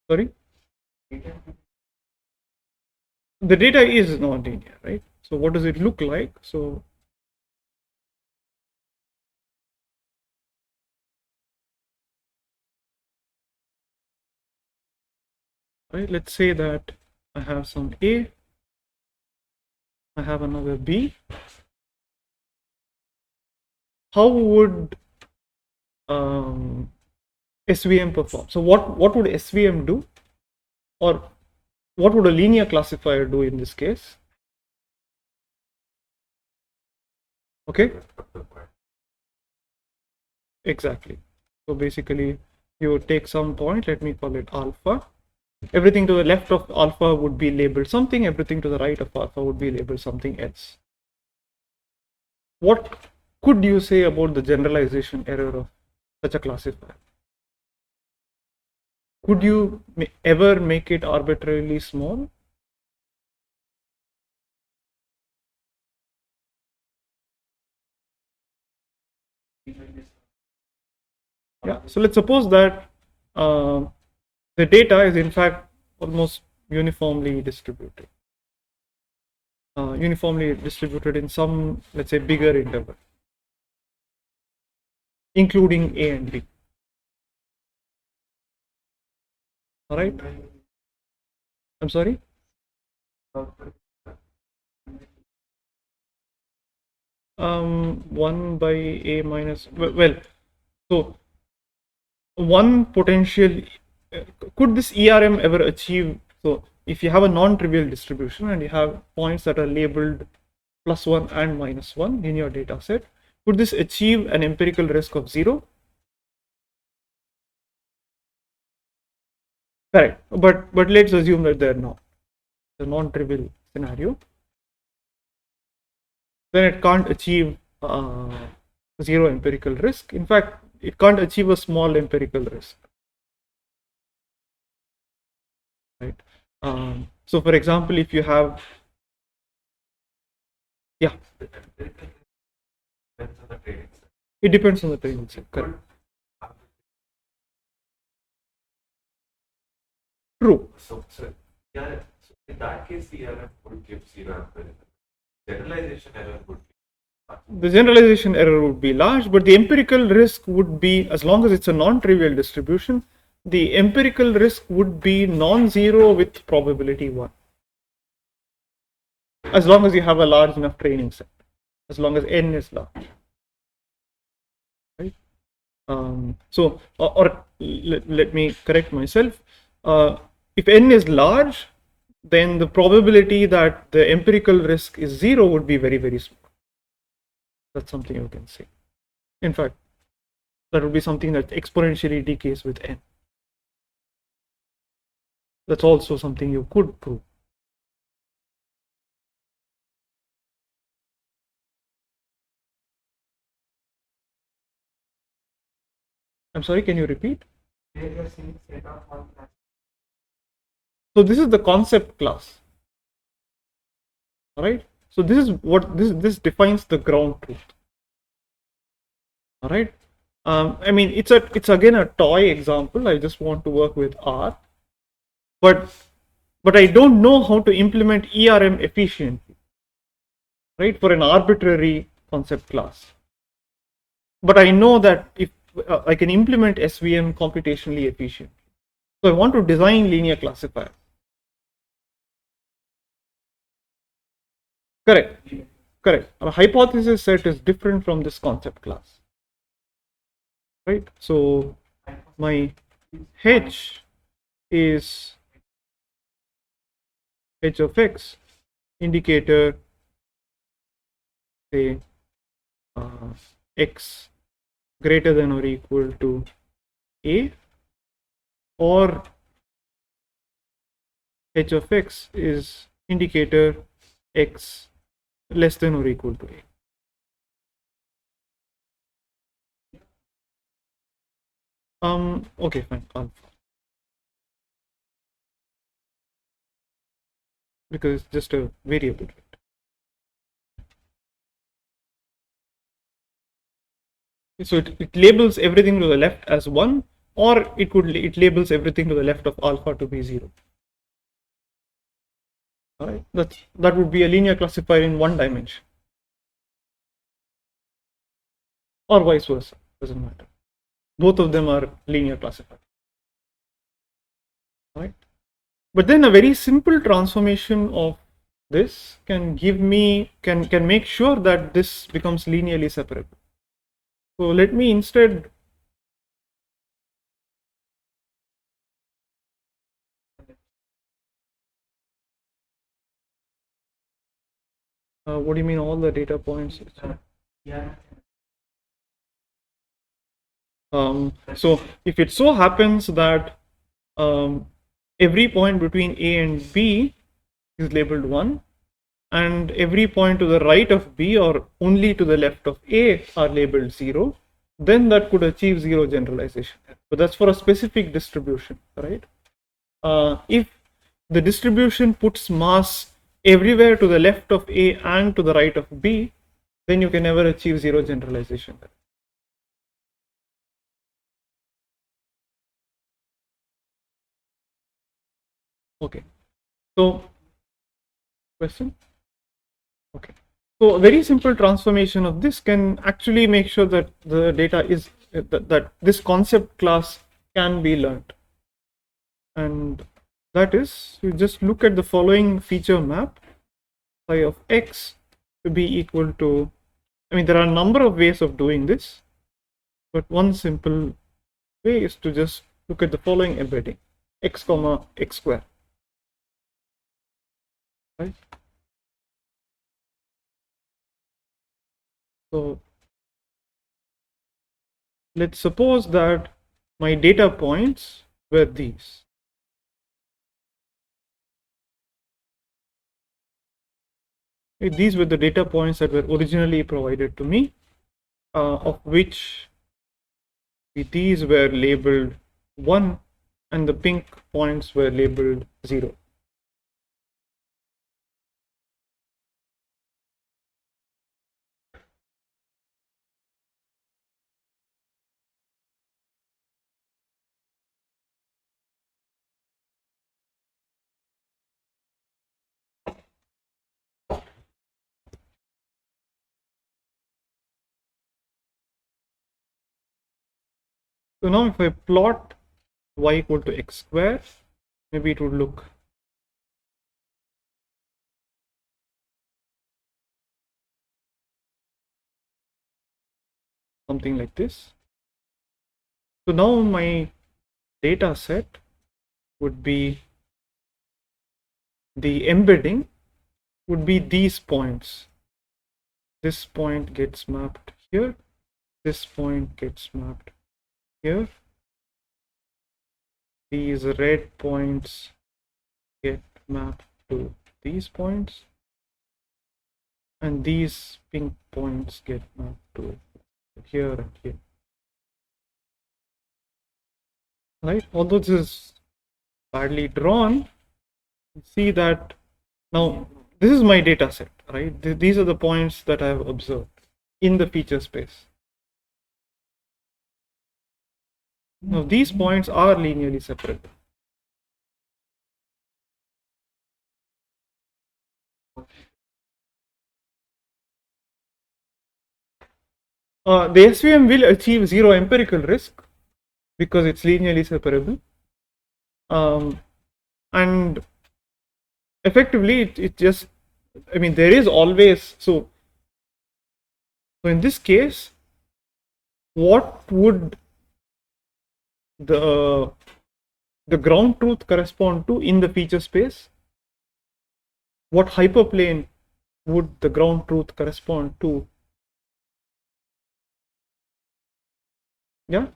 Sorry? The data is non-linear, right? So what does it look like? So right, let's say that I have some A, I have another B. How would SVM perform? So what would SVM do, or what would a linear classifier do in this case? Okay, exactly. So basically you would take some point, let me call it alpha. Everything to the left of alpha would be labeled something, everything to the right of alpha would be labeled something else. What could you say about the generalization error of such a classifier? Could you ever make it arbitrarily small? Yeah, so let's suppose that the data is in fact almost uniformly distributed. Uniformly distributed in some, let's say, bigger interval, including A and B. All right. I'm sorry. 1 by A minus, well, so one potential, could this ERM ever achieve? So if you have a non-trivial distribution and you have points that are labeled +1 and -1 in your data set, could this achieve an empirical risk of 0? Correct. But let's assume that they're not. It's a non-trivial scenario. Then it can't achieve 0 empirical risk. In fact, it can't achieve a small empirical risk. Right. So for example, if you have, yeah, it depends on the training set. Correct. True. So yeah, so in that case, the error would give zero empirical. Generalization error would be The generalization error would be large, but the empirical risk would be, as long as it's a non-trivial distribution, the empirical risk would be non-zero with probability 1. As long as you have a large enough training set, as long as n is large. Right? So, or let me correct myself. If n is large, then the probability that the empirical risk is 0 would be very, very small. That's something you can say. In fact, that would be something that exponentially decays with n. That's also something you could prove. I'm sorry, can you repeat? So this is the concept class. All right. So this is what this defines the ground truth. All right. I mean, it's again a toy example. I just want to work with R, but I don't know how to implement ERM efficiently, right, for an arbitrary concept class. But I know that if I can implement SVM computationally efficiently, so I want to design linear classifiers. Correct. Correct. A hypothesis set is different from this concept class, right? So my H is H of X indicator, say X greater than or equal to A, or H of X is indicator X less than or equal to A. Okay, fine, alpha. Because it's just a variable, right? So it labels everything to the left as 1, or it labels everything to the left of alpha to be 0. All right, that would be a linear classifier in one dimension, or vice versa, doesn't matter. Both of them are linear classifiers. All right, but then a very simple transformation of this can give me can make sure that this becomes linearly separable. So let me instead what do you mean all the data points? So if it so happens that every point between A and B is labeled 1, and every point to the right of B or only to the left of A are labeled 0, then that could achieve 0 generalization. But that's for a specific distribution, right? If the distribution puts mass everywhere to the left of A and to the right of B, then you can never achieve 0 generalization. Okay. So, question? Okay. So a very simple transformation of this can actually make sure that the data is that this concept class can be learned. And that is, you just look at the following feature map, phi of x to be equal to, I mean, there are a number of ways of doing this, but one simple way is to just look at the following embedding, x comma x square, right? So let's suppose that my data points were these. These were the data points that were originally provided to me, of which these were labeled 1 and the pink points were labeled 0. So now if I plot y equal to x square, maybe it would look something like this. So now my data set would be, the embedding would be these points. This point gets mapped here, this point gets mapped here. These red points get mapped to these points, and these pink points get mapped to here and here. Right? Although this is badly drawn, see that now this is my data set, right? These are the points that I have observed in the feature space. Now these points are linearly separable. The SVM will achieve zero empirical risk because it's linearly separable. And effectively, it just, I mean, there is always, so in this case, what would the ground truth correspond to in the feature space? What hyperplane would the ground truth correspond to? Yeah.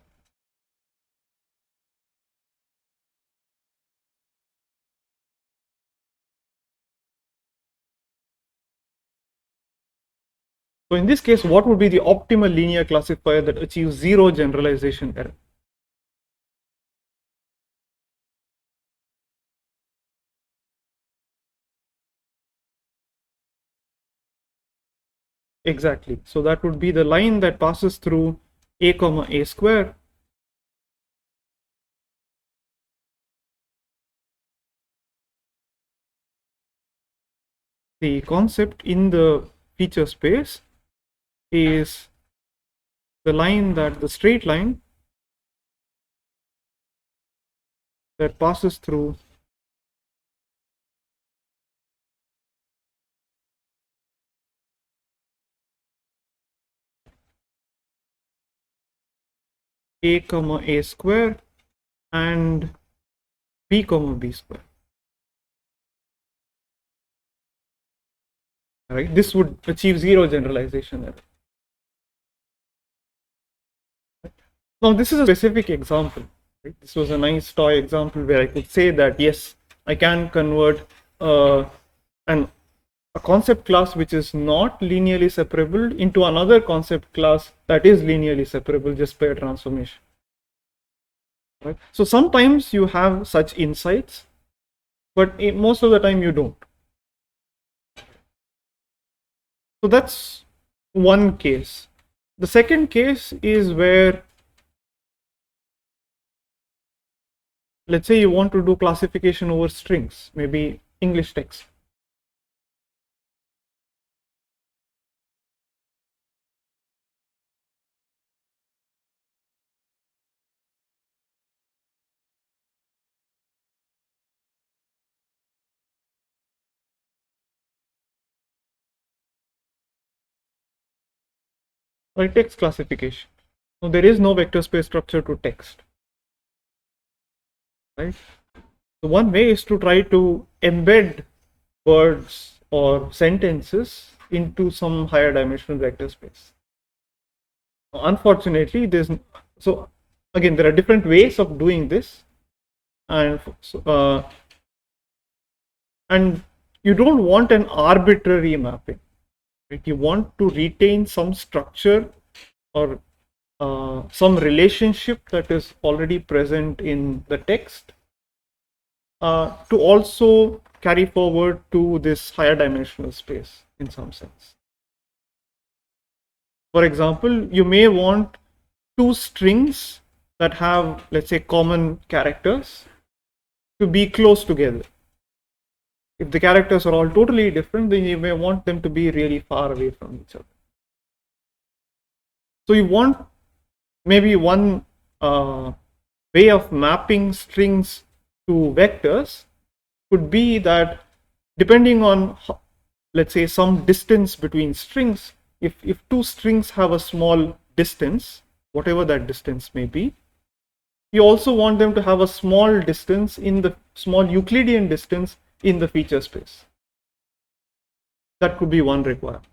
So in this case, what would be the optimal linear classifier that achieves zero generalization error? Exactly. So that would be the line that passes through a comma a square. The concept in the feature space is the line that the straight line that passes through a comma a square and b comma b square. Right? This would achieve zero generalization error. Now this is a specific example. Right? This was a nice toy example where I could say that yes, I can convert a concept class which is not linearly separable into another concept class that is linearly separable just by a transformation. Right? So sometimes you have such insights, but most of the time you don't. So that's one case. The second case is where, let's say you want to do classification over strings, maybe English text. Right, text classification. So there is no vector space structure to text. Right? So one way is to try to embed words or sentences into some higher dimensional vector space. Unfortunately, so again there are different ways of doing this, and and you don't want an arbitrary mapping. Right? You want to retain some structure or some relationship that is already present in the text to also carry forward to this higher dimensional space in some sense. For example, you may want two strings that have, let's say, common characters to be close together. If the characters are all totally different, then you may want them to be really far away from each other. So you want maybe one way of mapping strings to vectors could be that depending on, let's say, some distance between strings, if two strings have a small distance, whatever that distance may be, you also want them to have a small distance in the small Euclidean distance in the feature space. That could be one requirement.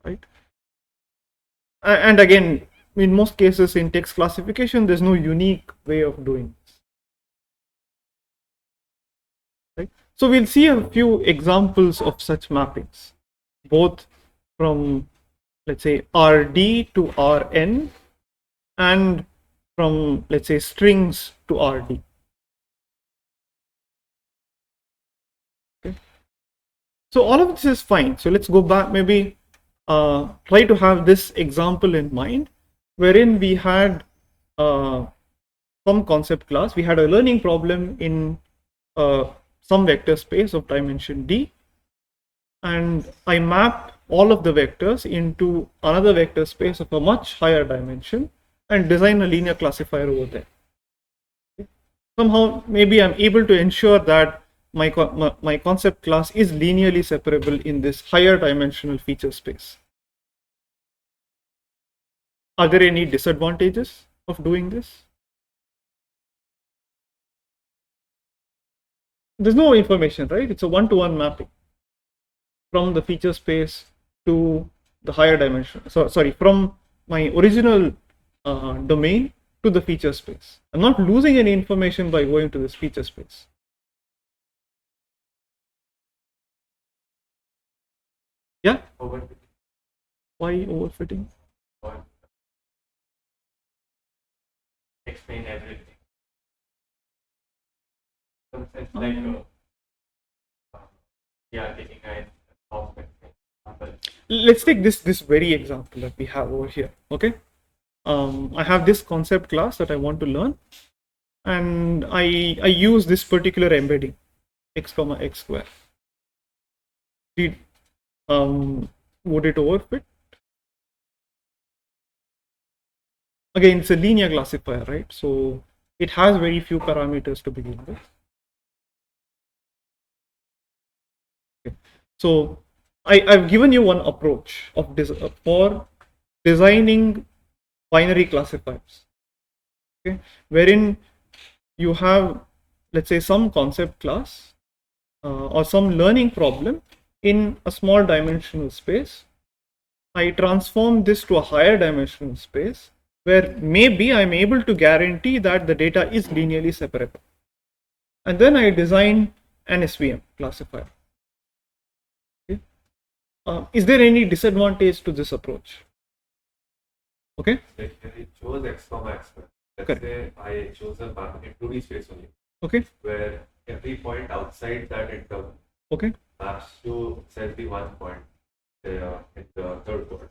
Right? And again, in most cases in text classification, there's no unique way of doing this. Right? So we'll see a few examples of such mappings, both from, let's say, RD to RN, and from, let's say, strings to RD. Okay. So all of this is fine. So let's go back, maybe try to have this example in mind, wherein we had some concept class. We had a learning problem in some vector space of dimension D, and I mapped all of the vectors into another vector space of a much higher dimension and design a linear classifier over there. Okay. Somehow, maybe I'm able to ensure that my concept class is linearly separable in this higher dimensional feature space. Are there any disadvantages of doing this? There's no information, right? It's a one-to-one mapping from the feature space to the higher dimension. So, sorry, from my original domain to the feature space. I'm not losing any information by going to this feature space. Yeah? Overfitting. Why overfitting? Or explain everything. So it's like yeah, taking a complex example. Let's take this very example that we have over here. Okay. I have this concept class that I want to learn, and I use this particular embedding x comma x square. Would it overfit? Again, it's a linear classifier, right? So it has very few parameters to begin with. Okay. So I've given you one approach of for designing binary classifiers, okay, wherein you have, let's say, some concept class or some learning problem in a small dimensional space. I transform this to a higher dimensional space where maybe I'm able to guarantee that the data is linearly separable. And then I design an SVM classifier. Okay. Is there any disadvantage to this approach? Okay. Like when I chose x comma x square, let's say I chose a map in 2D space only. Okay. Where every point outside that interval maps to exactly one point in the third chord.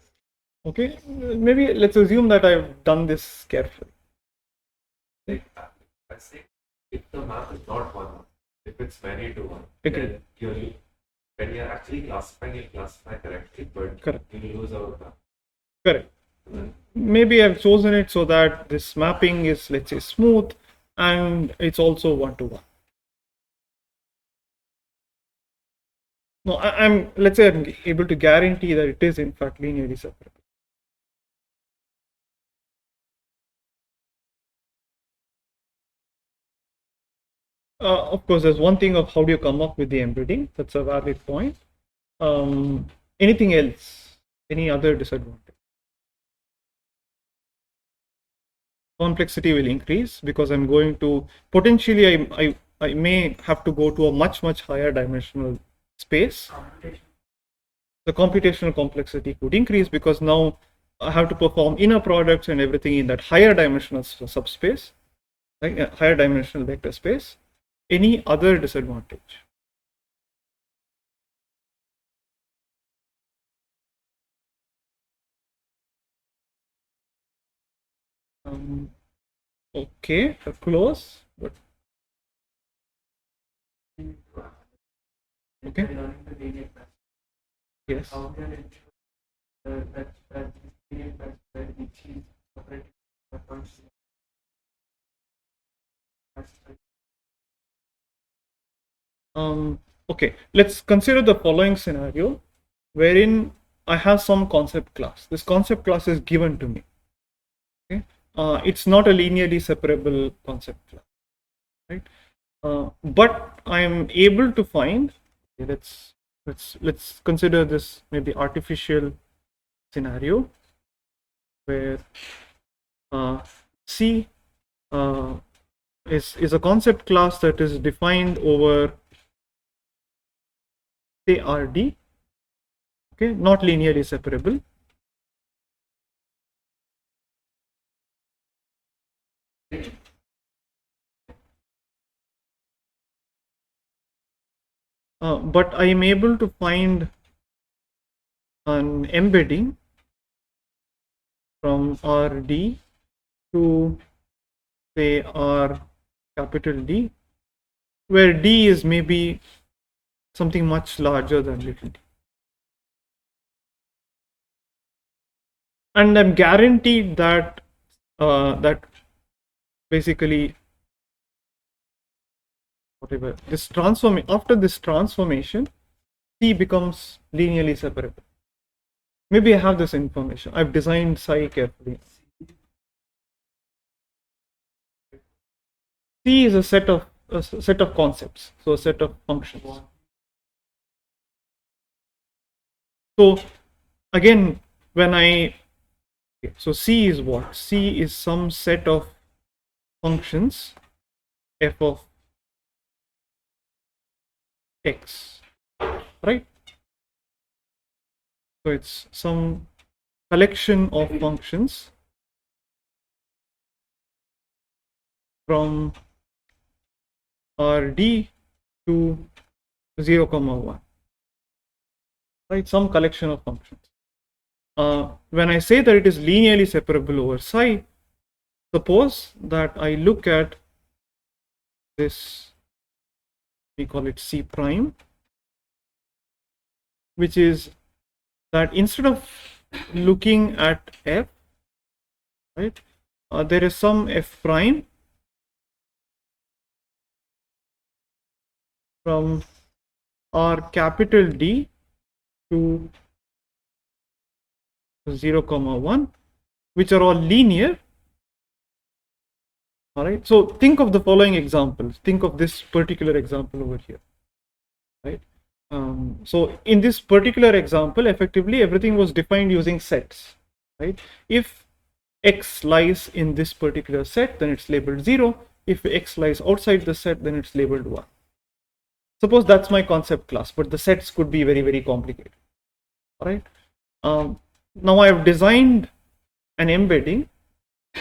Okay. Maybe let's assume that I've done this carefully. Like, I say if the map is not one, if it's many to one, Okay. then when you're actually classifying, you classify correctly, but Correct. you lose out map. Correct. Maybe I've chosen it so that this mapping is, let's say, smooth, and it's also one-to-one. No, let's say I'm able to guarantee that it is in fact linearly separable. Of course, there's one thing of how do you come up with the embedding. That's a valid point. Anything else? Any other disadvantage? Complexity will increase because I'm going to potentially I may have to go to a much higher dimensional space. The computational complexity could increase because now I have to perform inner products and everything in that higher dimensional subspace, right? Higher dimensional vector space. Any other disadvantage? Okay, close, but okay. Yes. Okay, let's consider the following scenario wherein I have some concept class. This concept class is given to me. Okay, it's not a linearly separable concept class, right? But I am able to find. Okay, let's consider this maybe artificial scenario. where C is a concept class that is defined over, say, RD, okay, not linearly separable. But I am able to find an embedding from RD to, say, R capital D, where D is maybe something much larger than little d. And I'm guaranteed that that basically whatever this transform after this transformation, C becomes linearly separable. Maybe I have this information. I've designed psi carefully. C is a set of concepts, so a set of functions. So again, so C is what? C is some set of functions f of x, right? So it's some collection of functions from Rd to 0, 1, right? Some collection of functions. When I say that it is linearly separable over psi, suppose that I look at this, we call it C prime, which is that instead of looking at f, right, there is some f prime from R capital D to 0, 1, which are all linear. All right. So think of the following examples. Think of this particular example over here, right? So in this particular example, effectively everything was defined using sets, right? If x lies in this particular set, then it's labeled 0. If x lies outside the set, then it's labeled 1. Suppose that's my concept class, but the sets could be very, very complicated. All right. Now I've designed an embedding.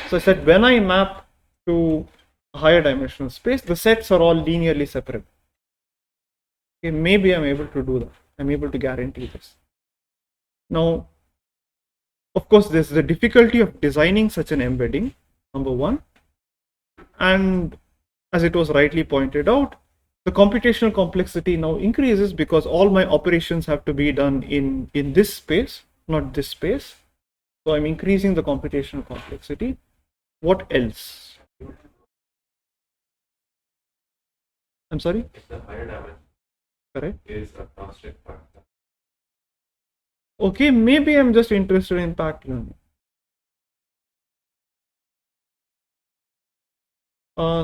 So I said when I map to a higher dimensional space, the sets are all linearly separable. Okay, maybe I'm able to do that. I'm able to guarantee this. Now, of course, there's the difficulty of designing such an embedding, number one. And as it was rightly pointed out, the computational complexity now increases because all my operations have to be done in this space, not this space. So I'm increasing the computational complexity. What else? I'm sorry? If the higher dimension correct is a constant factor. Okay, maybe I'm just interested in packed learning.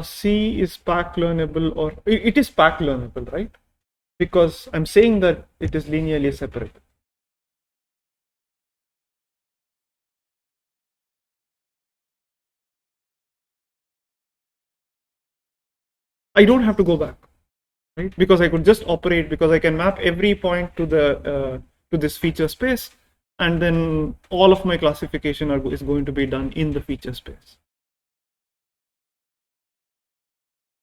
C is packed learnable, or it is packed learnable, right? Because I'm saying that it is linearly separable. I don't have to go back, right? Because I could just operate, because I can map every point to the to this feature space, and then all of my classification is going to be done in the feature space.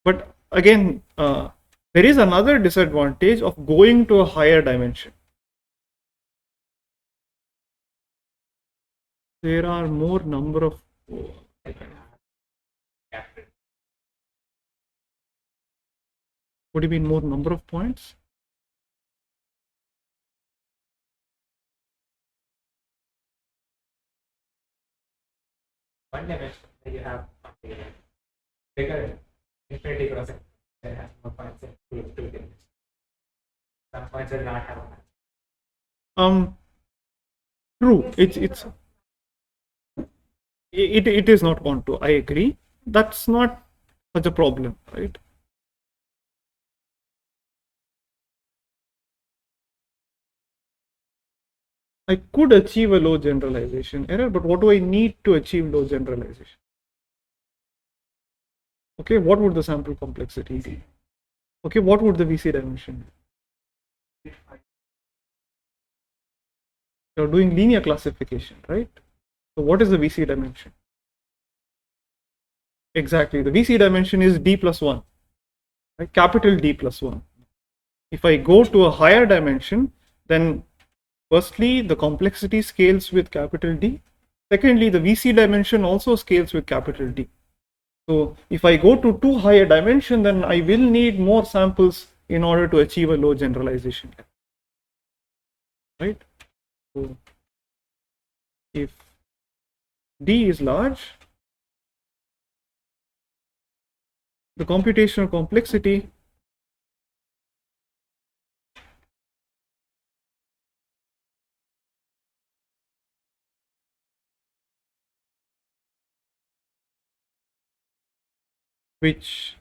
But again, there is another disadvantage of going to a higher dimension. There are more number of. What do you mean more number of points? One dimension that you have bigger infinity crossing that has more points in two dimensions. Some points will not have a match. True. It is not onto. I agree. That's not such a problem, right? I could achieve a low generalization error, but what do I need to achieve low generalization? Okay, what would the sample complexity be? Okay, what would the VC dimension be? You're doing linear classification, right? So what is the VC dimension? Exactly, the VC dimension is D plus 1, right? Capital D plus 1. If I go to a higher dimension, then firstly, the complexity scales with capital D. Secondly, the VC dimension also scales with capital D. So if I go to too high a dimension, then I will need more samples in order to achieve a low generalization, right? So if D is large, the computational complexity which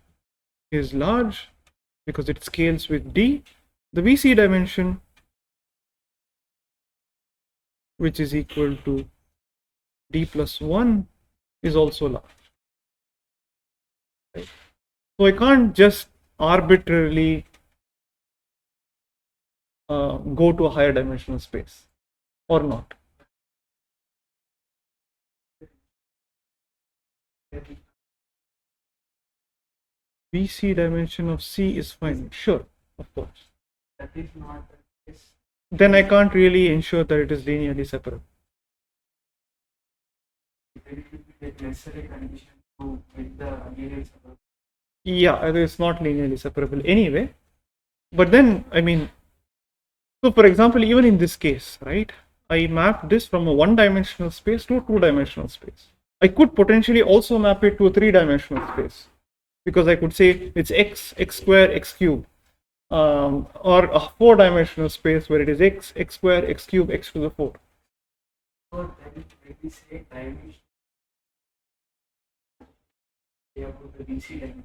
is large because it scales with D, the VC dimension, which is equal to D plus 1, is also large. Right? So I can't just arbitrarily go to a higher dimensional space or not. VC dimension of C is fine, sure, of course. That is not the case. Then I can't really ensure that it is linearly separable. It will be the necessary condition to make the linear separable. Yeah, it's not linearly separable anyway. But then, I mean, so for example, even in this case, right, I map this from a one-dimensional space to a two-dimensional space. I could potentially also map it to a three-dimensional space because I could say it's x square, x cube, or a four-dimensional space where it is x square, x cube, x to the 4. So then when we say dimension, we have the VC dimension.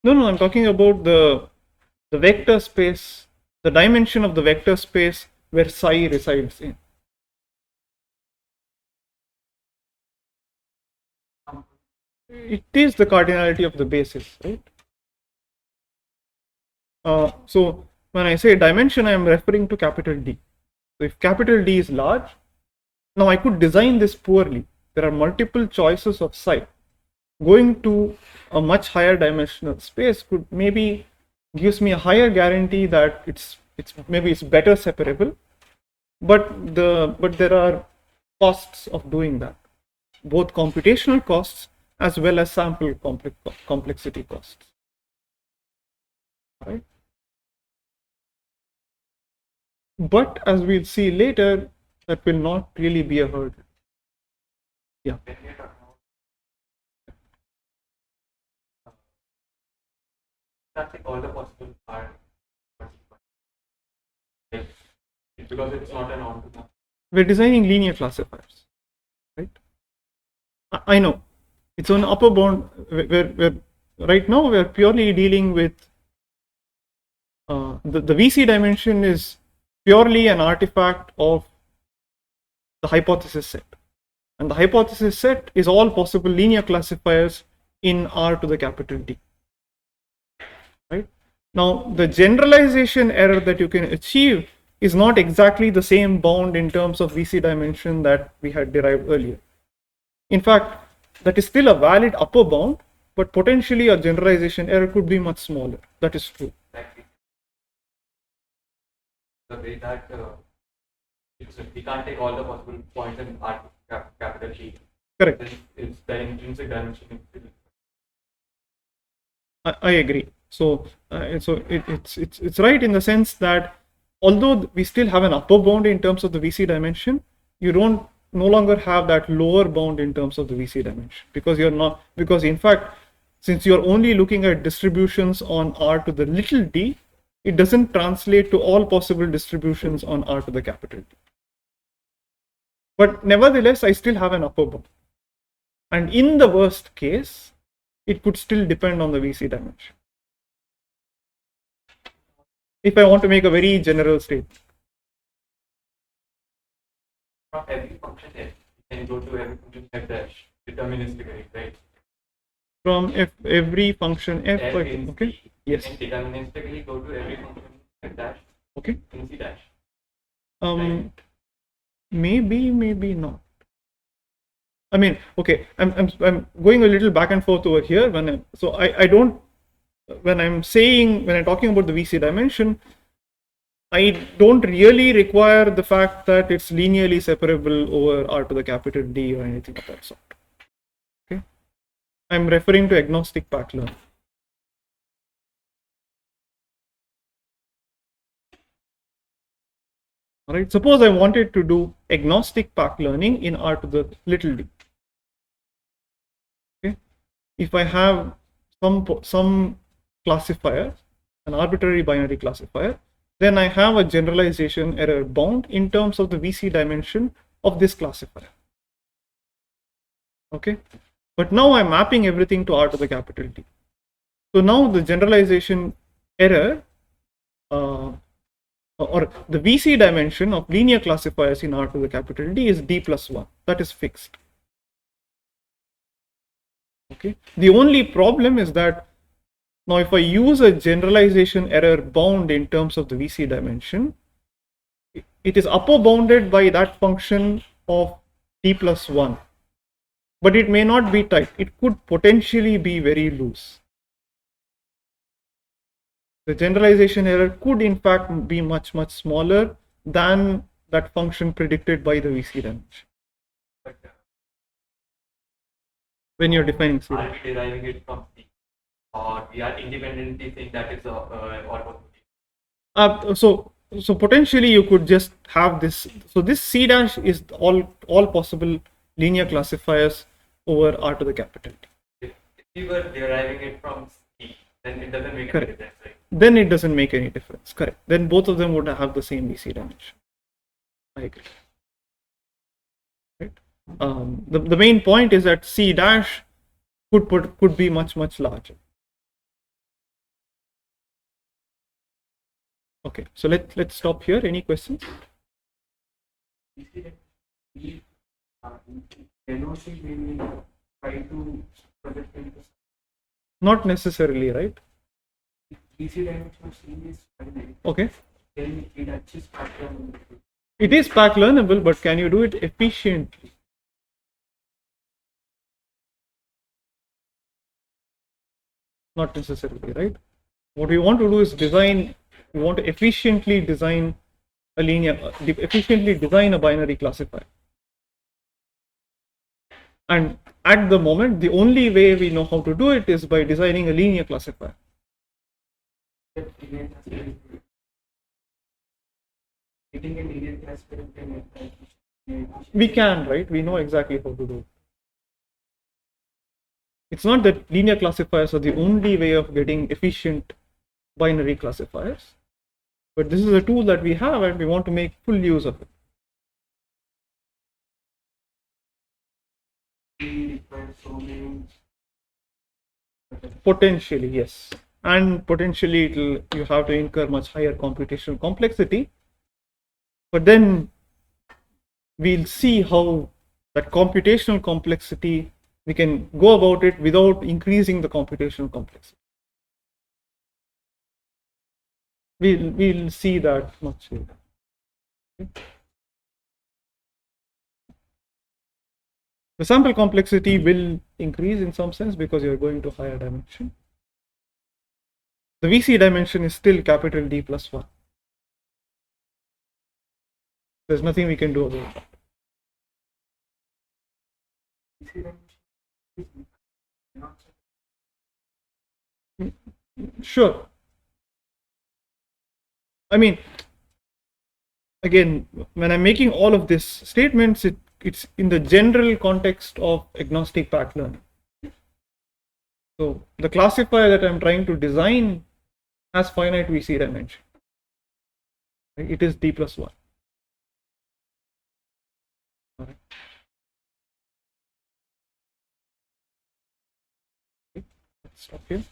No, I'm talking about the vector space, the dimension of the vector space where psi resides in. It is the cardinality of the basis, right? So when I say dimension, I am referring to capital D. So if capital D is large, now I could design this poorly. There are multiple choices of psi. Going to a much higher dimensional space could maybe gives me a higher guarantee that it's better separable, but there are costs of doing that, both computational costs as well as sample complexity costs, right? But as we'll see later, that will not really be a hurdle. Yeah. That's all the possible are because it's not an on-to-one. We're designing linear classifiers, right? I know it's on upper bound. We're right now we're purely dealing with the VC dimension is purely an artifact of the hypothesis set, and the hypothesis set is all possible linear classifiers in R to the capital D. Right? Now, the generalization error that you can achieve is not exactly the same bound in terms of VC dimension that we had derived earlier. In fact, that is still a valid upper bound, but potentially a generalization error could be much smaller. That is true. The way that we can't take all the possible points in R capital D. Correct. Then it's the intrinsic dimension. I agree. So it's right in the sense that although we still have an upper bound in terms of the VC dimension, you don't no longer have that lower bound in terms of the VC dimension because in fact, since you're only looking at distributions on R to the little d, it doesn't translate to all possible distributions on R to the capital D. But nevertheless, I still have an upper bound. And in the worst case, it could still depend on the VC dimension. If I want to make a very general statement. from every function f, you can go to every function f dash deterministically, right? From every function f, in okay. C, Yes. you can deterministically go to every function f dash. Okay. In C dash. Right. Maybe not. I mean, okay, I'm going a little back and forth over here so I don't, when I'm talking about the VC dimension, I don't really require the fact that it's linearly separable over R to the capital D or anything of that sort. Okay, I'm referring to agnostic path learning. All right, suppose I wanted to do agnostic path learning in R to the little d. Okay, if I have some classifier, an arbitrary binary classifier, then I have a generalization error bound in terms of the VC dimension of this classifier. Okay, but now I'm mapping everything to R to the capital D. So now the generalization error or the VC dimension of linear classifiers in R to the capital D is D plus 1. That is fixed. Okay. The only problem is that now if I use a generalization error bound in terms of the VC dimension, it is upper bounded by that function of D plus 1. But it may not be tight. It could potentially be very loose. The generalization error could in fact be much smaller than that function predicted by the VC dimension. But, when you're defining C. Are we deriving it from C? Or we are independently saying that it's so potentially you could just have this. So this C dash is all possible linear classifiers over R to the capital T. If we were deriving it from C, then it doesn't make Correct. any difference, right? Then it doesn't make any difference. Correct. Then both of them would have the same VC dimension. I agree. Right. The main point is that C dash could be much larger. Okay, so let's stop here. Any questions? Not necessarily, right? Okay. It is path learnable, but can you do it efficiently? Not necessarily, right? What we want to do is we want to efficiently design a binary classifier. And at the moment, the only way we know how to do it is by designing a linear classifier. We can, right? We know exactly how to do it. It's not that linear classifiers are the only way of getting efficient binary classifiers, but this is a tool that we have and we want to make full use of it. Potentially, yes. And potentially you have to incur much higher computational complexity, but then we'll see how that computational complexity, we can go about it without increasing the computational complexity. We'll see that much later. Okay. The sample complexity will increase in some sense because you're going to higher dimension. The VC dimension is still capital D plus 1. There's nothing we can do about that. Sure. I mean, again, when I'm making all of these statements, it's in the general context of agnostic path learning. So the classifier that I'm trying to design has finite VC dimension. It is D plus 1. All right. Okay. Let's stop here.